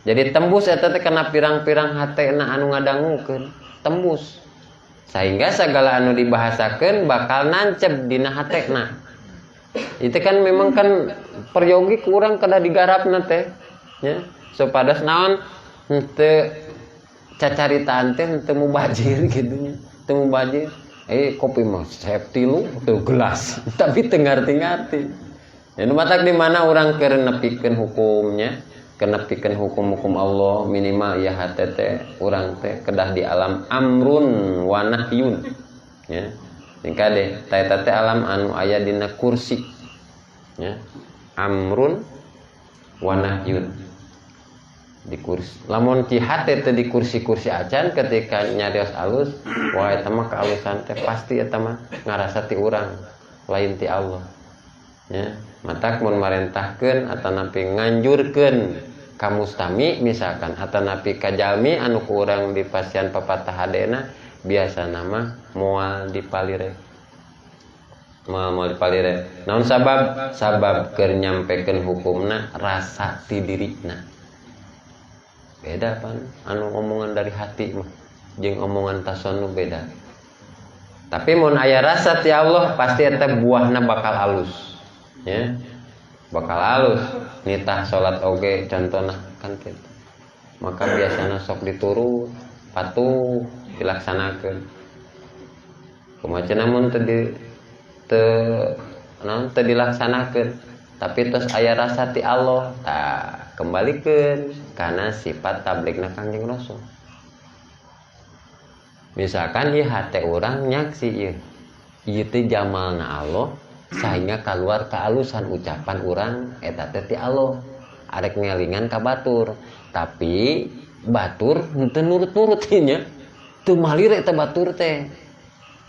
Jadi tembus eta teh kana pirang-pirang hatena anu ngadangukeun, tembus. Sehingga segala anu dibahasakeun bakal nancep dina hatena. Itu kan memang kan peryogi kurang kada digarapna teh, ya. Supados naon henteu cacaritaan teh henteu mubazir kitu nya. Teu mubazir. Kopi mah sep tilu teu gelas, tapi teu ngarti-ngarti. Ya nu matak di mana urang keur nepikeun hukumnya, kenepikeun hukum-hukum Allah minimal ya hate teh urang teh kedah di alam amrun wa nahyun. Ya. Singka deh, eta teh alam anu aya dina kursi. Ya. Amrun wa nahyun. Di kursi. Lamun ci hate teh di kursi-kursi acan ketika nyarios alus, wah eta mah kaalusan teh pasti eta mah ngarasa ti urang, lain ti Allah. Ya, matak mun marentahkeun atanapi nganjurkeun ka mustami misalkan atanapi ka jalmi anu ku urang di pasiean papatah hadena biasana mah moal dipalire. Moal dipalire. Naon sabab? Sabab keur nyampekeun hukumna rasa ti dirina. Beda pan anu omongan dari hati mah jeung omongan tasonu beda. Tapi mun aya rasa ti Allah pasti eta buahna bakal halus, ya. Bakal halus. Nitah salat oge contona kan kitu. Maka biasana sok diturut, patuh dilaksanakeun. Kumaha namun teu dilaksanakeun, tapi terus aya rasa ti Allah, tah kembalikan karena sifat tabligna Kangjeng Rasul. Misalkan ieu hate urang nyaksi ieu teh jamalna Allah sehingga keluar kealusan ucapan urang eta teh ti Allah. Arek ngelingan ka batur, tapi batur henteu nurut-nurut nya. Teu malire eta batur teh.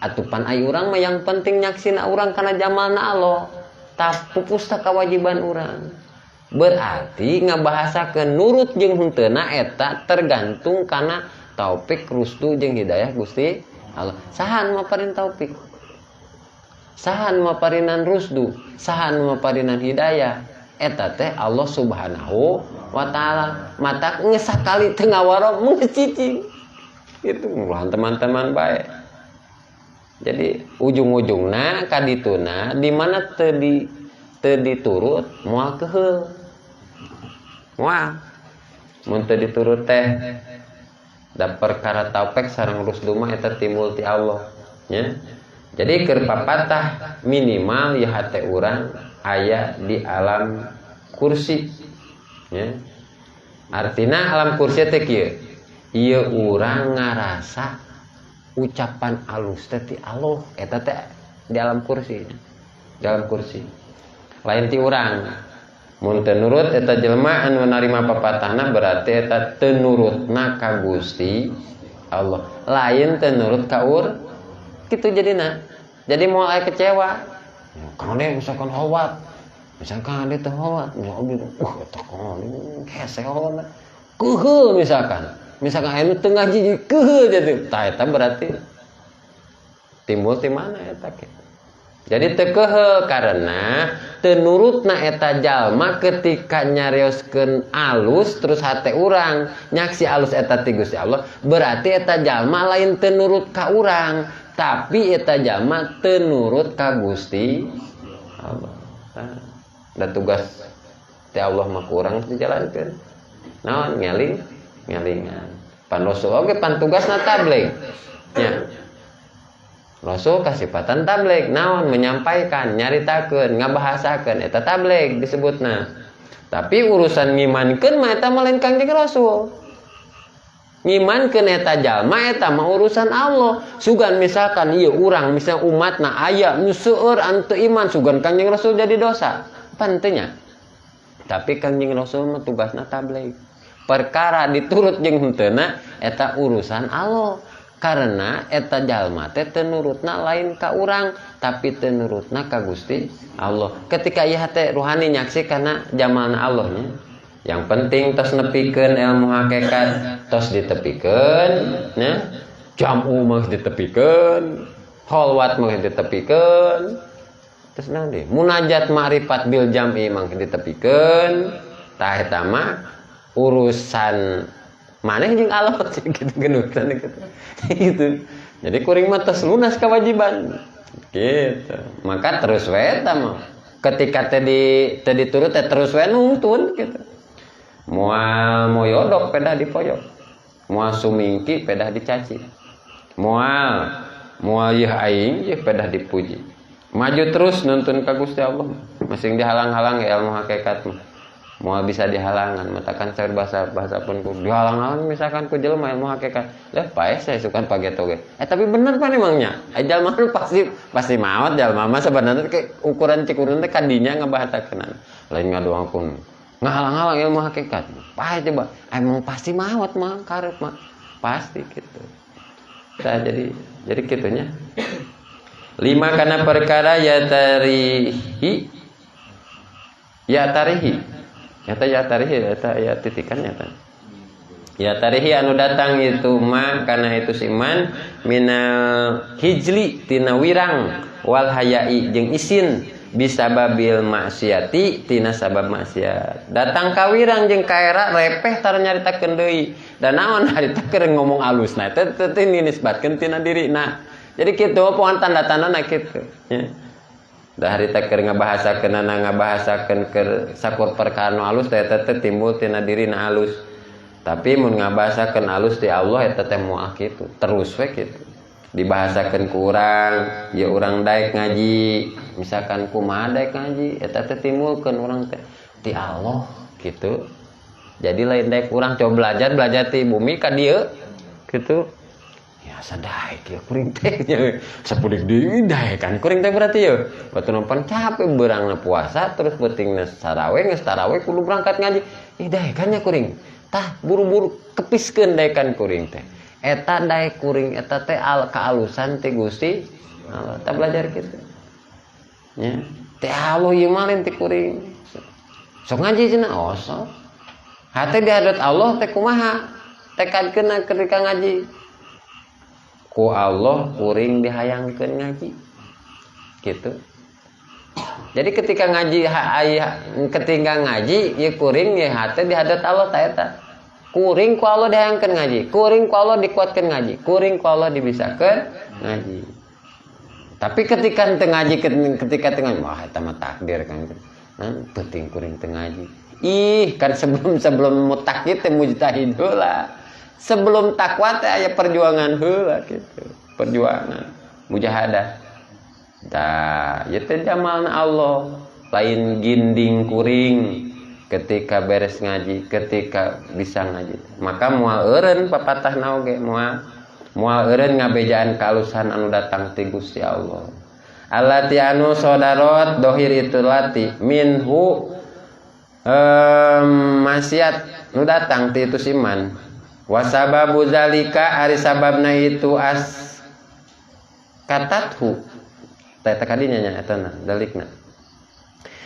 Atupan ai urang mah yang penting nyaksina urang kana jamalna Allah. Tah pupusna kewajiban urang. Berarti ngabahasakeun nurut jeung henteu eta tergantung kana taufik rusdu jeung hidayah Gusti Allah. Saha anu maparin taufik? Saha anu maparinan rusdu? Saha anu maparinan hidayah? Eta teh Allah Subhanahu wa taala. Matak geus sakali teu ngawaro mun cicing. Itu mulaan teman-teman baik. Jadi ujung-ujungna kadituna di mana teu diturut moal keheul. Moal mun teu diturut teh da perkara taufik sareng rusdu mah eta timbul ti Allah nya. Jadi keur papatah minimal ya hate urang aya di alam kursi nya. Artina alam kursi teh kieu. Ieu urang ngarasa ucapan alus teh ti Allah eta teh di alam kursi. Di alam kursi. Lain ti urang. Mun teu nurut eta jelema anu narima papatahna berarti eta teu nurutna ka Gusti Allah. Lain teu nurut ka kitu jadina. Jadi moal aya kecewa. Kane misalkan hawat. Misalkan dia teu hawat, eta kane hese hawat. Keuheul misalkan. Misalkan anu teu ngaji keuheul jadi. Tah eta berarti timbul ti mana eta kitu. Jadi teu keuheul karena teu nurutna eta jalma ketika nyarioskeun alus terus hate urang nyaksi alus eta ti Gusti Allah berarti eta jalma lain teu nurut ka urang tapi eta jalma teu nurut ka Gusti Allah. Da tugas ti Allah mah ku urang dijalankeun. Naon ngelingan. Pan Rasul oge pan tugasna tabligh. Nya. Rasul kasipatan tabligh naon menyampaikan, nyaritakeun, ngabahasakeun eta tabligh disebutna. Tapi urusan ngimankeun mah eta mah lain Kangjeng Rasul. Ngimankeun eta jalma eta mah urusan Allah. Sugan misalkan ieu urang misal umatna aya nu seueur anu iman sugan Kangjeng Rasul jadi dosa. Pantenya. Tapi Kangjeng Rasul mah tugasna tabligh. Perkara diturut jeung henteu eta urusan Allah. Karena eta jalma teh teu nurutna lain ka urang tapi teu nurutna ka Gusti Allah. Ketika ieu teh ruhani nyaksi kana jamalna Allah nya. Yang penting tos nepikeun ilmu hakikat tos ditepikeun nya. Jamu mah ditepikeun, khalwat mah ditepikeun. Terus naon deui? Munajat ma'rifat bil jam'i mah ditepikeun. Tah eta mah urusan maneh jeung Allah gitu genutan gitu. Jadi kuring mah tos lunas kewajiban. Gitu. Maka terus we eta mah. Ketika teh diturut teh terus we nuntun gitu. Moal moyodok pedah dipoyok. Moal sumingki pedah dicaci. Moal yeuh aing yeuh pedah dipuji. Maju terus nuntun ka Gusti Allah. Masing dihalang-halang ilmu hakikat mah. Moal bisa dihalangan matakan saeur bahasa pun ku dihalang-halang misalkan ku jelema ilmu hakikat lah pae saya sukan paget oge tapi bener pan emangnya jalma pasti maot jalma mah sebenarnya ukuran cikurun teh kadinya ngabahasakeun lain ngadoangkeun ngahalang-halang ilmu hakikat pae coba emang pasti maot mah karep mah pasti gitu. Nah, jadi kitunya 5 kana perkara ya tarihi Eta ya tarihi eta ya titikan eta. Ya tarihi anu datang itu ma kana itu siman minal hijli tina wirang wal hayai jeung isin bisababil maksiati tina sabab maksiat. Datang ka wirang jeung kaera repeh tar nyaritakeun deui. Da naon harita keur ngomong alusna teh nisbatkeun tina dirina. Jadi kitu poan tanda-tandana kitu nya. Da harita keur ngabahasakeun keur sakur perkara nu alus teh eta teh timbul tina dirina alus. Tapi mun ngabahasakeun alus ti Allah eta teh moal kitu, terus we kitu. Dibahasakeun ku urang, ya urang daek ngaji, misalkan kumaha daek ngaji, eta teh timbulkeun urang teh ti Allah kitu. Jadi lain daek urang coba belajar ti bumi ka dieu kitu. Ya sadaek ya kuring teh nya sapudik deui daekan kuring teh berarti ya batu nompan capek beurangna puasa terus beutingna saraweh geus taraweh kudu berangkat ngaji daekannya kuring tah buru-buru kepiskeun daekan kuring teh eta daek kuring eta teh kaalusan ti Gusti Allah tah belajar kitu nya teh Allah ieu mah lain ti kuring Sok ngaji cenah sok. Hate di hadrat Allah teh kumaha? Tekadkeun ketika ngaji. Ku Allah kuring dihayangkeun ngaji. Gitu. Jadi ketika ngaji ketika ngaji ya kuring ya hate di hadrat Allah ta eta. Kuring ku Allah dihayangkeun ngaji, kuring ku Allah dikuatkeun ngaji, kuring ku Allah dibisakeun ngaji. Tapi ketika teu ngaji ketika teu ngaji wah eta mah takdir kan. Penting kuring teu ngaji. Ih, kan sebelum mutakid teh mujtahid heula. Sebelum takwa teh aya perjuangan heula gitu. Perjuangan, mujahadah. Tah, ieu teh jamalna Allah. Lain ginding kuring ketika beres ngaji, ketika bisa ngaji. Maka moal eureun papatahna oge moal eureun ngabejaan kalusan anu datang ti Gusti Allah. Allati anu sodarot dohir itu lati minhu maksiat nu datang ti itu siman. Wasababu zalika ari sababna itu katathu. Eta kadinya nya eta dalikna.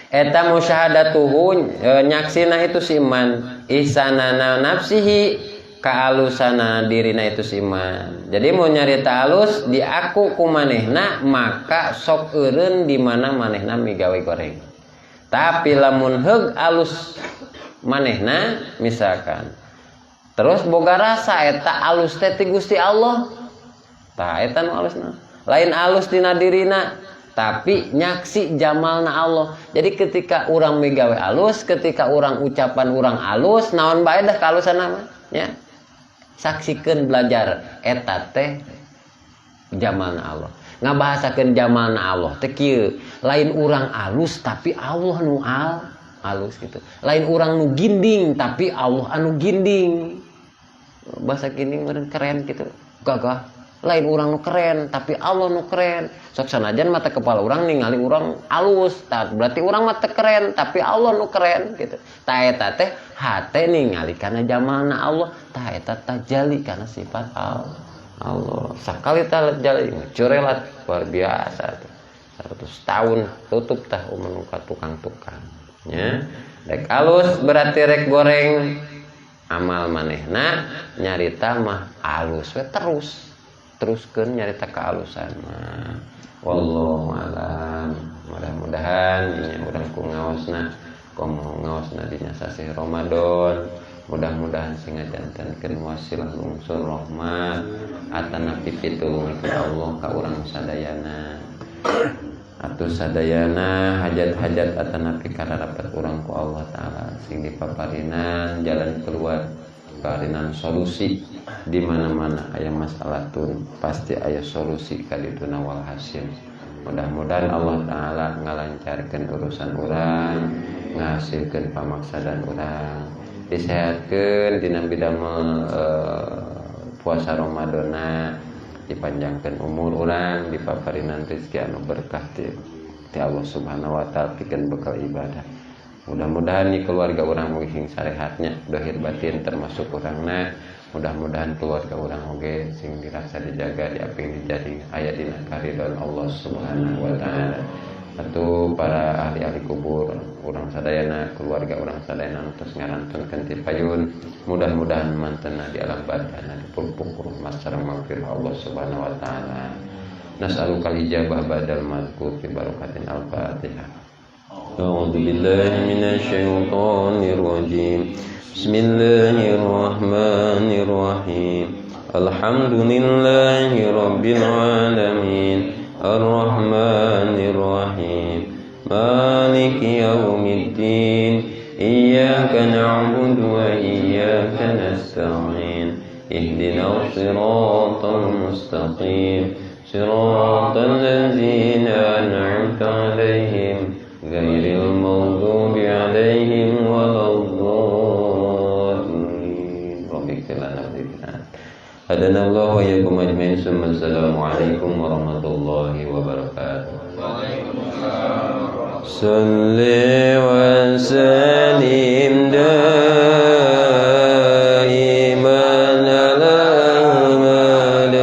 Eta musyahadatuhu nyaksina itu siman ihsanana nafsihi kaalusana dirina itu siman. Jadi mau nyarita alus di aku ku manehna maka sok eureun di mana manehna migawe goreng. Tapi lamun heug alus manehna misalkan terus boga rasa eta alus teh ti Gusti Allah. Tah eta nu alusna. Lain alus dina dirina tapi nyaksi jamalna Allah. Jadi ketika urang migawe alus, ketika urang ucapan urang alus, naon bae dah kalusanna mah nya. Saksikeun belajar eta teh jamalna Allah. Ngabahasakeun jamalna Allah teh kieu. Lain urang alus tapi Allah nu alus gitu. Lain urang nu ginding tapi Allah anu ginding. Bahasa ginding meureun keren gitu. Gagah. Lain urang nu keren tapi Allah nu keren. Sok sanajan mata kepala urang ningali urang alus, tah berarti urang mah teu keren tapi Allah nu keren gitu. Tah eta teh hate ningali kana jamalna Allah, tah eta tajalli kana sifat Allah. Sakali tajalli curelat luar biasa tuh. 100 tahun tutup tah umur ka tukang-tukang nya. Rek alus berarti rek goreng amal manehna nyarita mah alus we teruskeun nyarita kealusan mah. Wallahu alam. Mudah-mudahan nya urang ku ngaosna komo ngaosna dina sasih Ramadan. Mudah-mudahan sing ngajantenkeun wasilah lungsur rahmat atana pipitulungkeun Allah ka urang sadayana. Atuh sadayana hajat-hajat atana pikararapat urang ku Allah taala sing dipaparinan jalan keluar, parinan solusi di mana-mana aya masalah tun pasti aya solusi ka dituna wal hasil. Mudah-mudahan Allah taala ngalancarkeun urusan urang, ngahasilkeun pamaksadan urang, disehatkeun dina bidamel puasa Ramadana, dipanjangkeun umur urang, dipaparinan rezeki anu berkah ti Allah Subhanahu wa taala pikeun bekal ibadah. Mudah-mudahan nih keluarga orang mungkin sarehatnya dohir batin termasuk orangna. Mudah-mudahan keluarga orang oge sing dirasa dijaga diaping dijadi aya dina karidon Allah Subhanahu wa taala. Atuh para ahli-ahli kubur urang sadayana, keluarga urang sadayana terus ngarantunkeun ti payun. Mudah-mudahan mantena di alam barzah dipupuk rahmat sareng maghfirah Allah Subhanahu wa taala. Nas'alukal ijabah badal mazkur fi barakatin al-Fatihah. A'udzu billahi minasy syaithanir rajim. Bismillahirrahmanirrahim. Alhamdulillahi rabbil alamin. Ar-Rahmanir Rahim. Maliki yaumiddin. Iyyaka na'budu wa iyyaka nasta'in. Ihdinas siratal mustaqim. Siratal ladzina an'amta 'alaihim ghairil maghdubi 'alaihim waladdallin. Rabbika lana dzikra. Hadana Allah wa iyyakum ajma'in. Assalamualaikum warahmatullahi wabarakatuh. Waalaikumsalam. Salli wa sallim daiman ala Muhammad.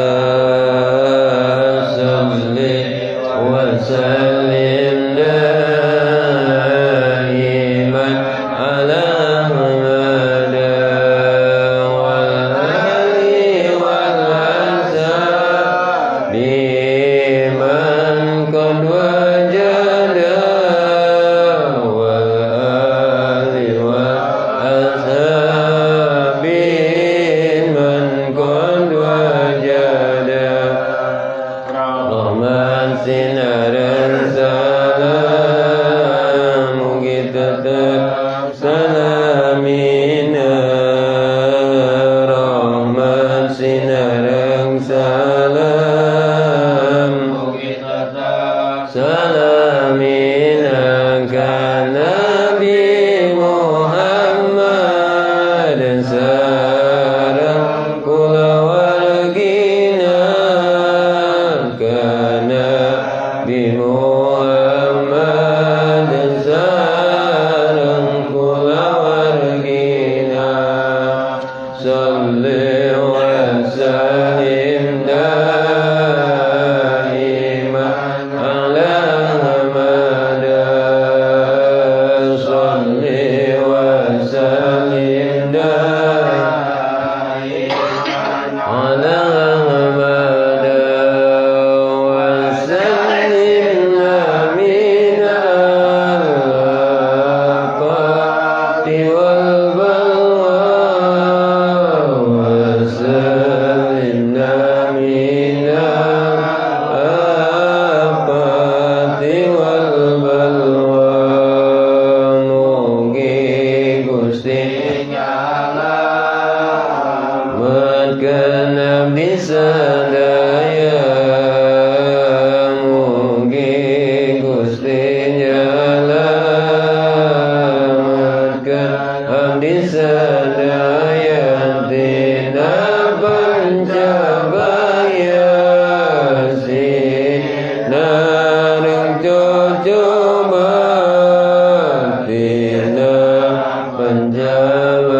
Salli wa sallim daiman Mengenam di sadaya mugi Gusti nyelametkeun abdi sadaya tina pencabaya sinareng cocoba tina pencabaya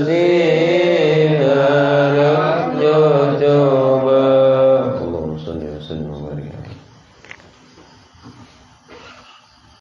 sinareng cocoba. Allahumma shalli wa sallim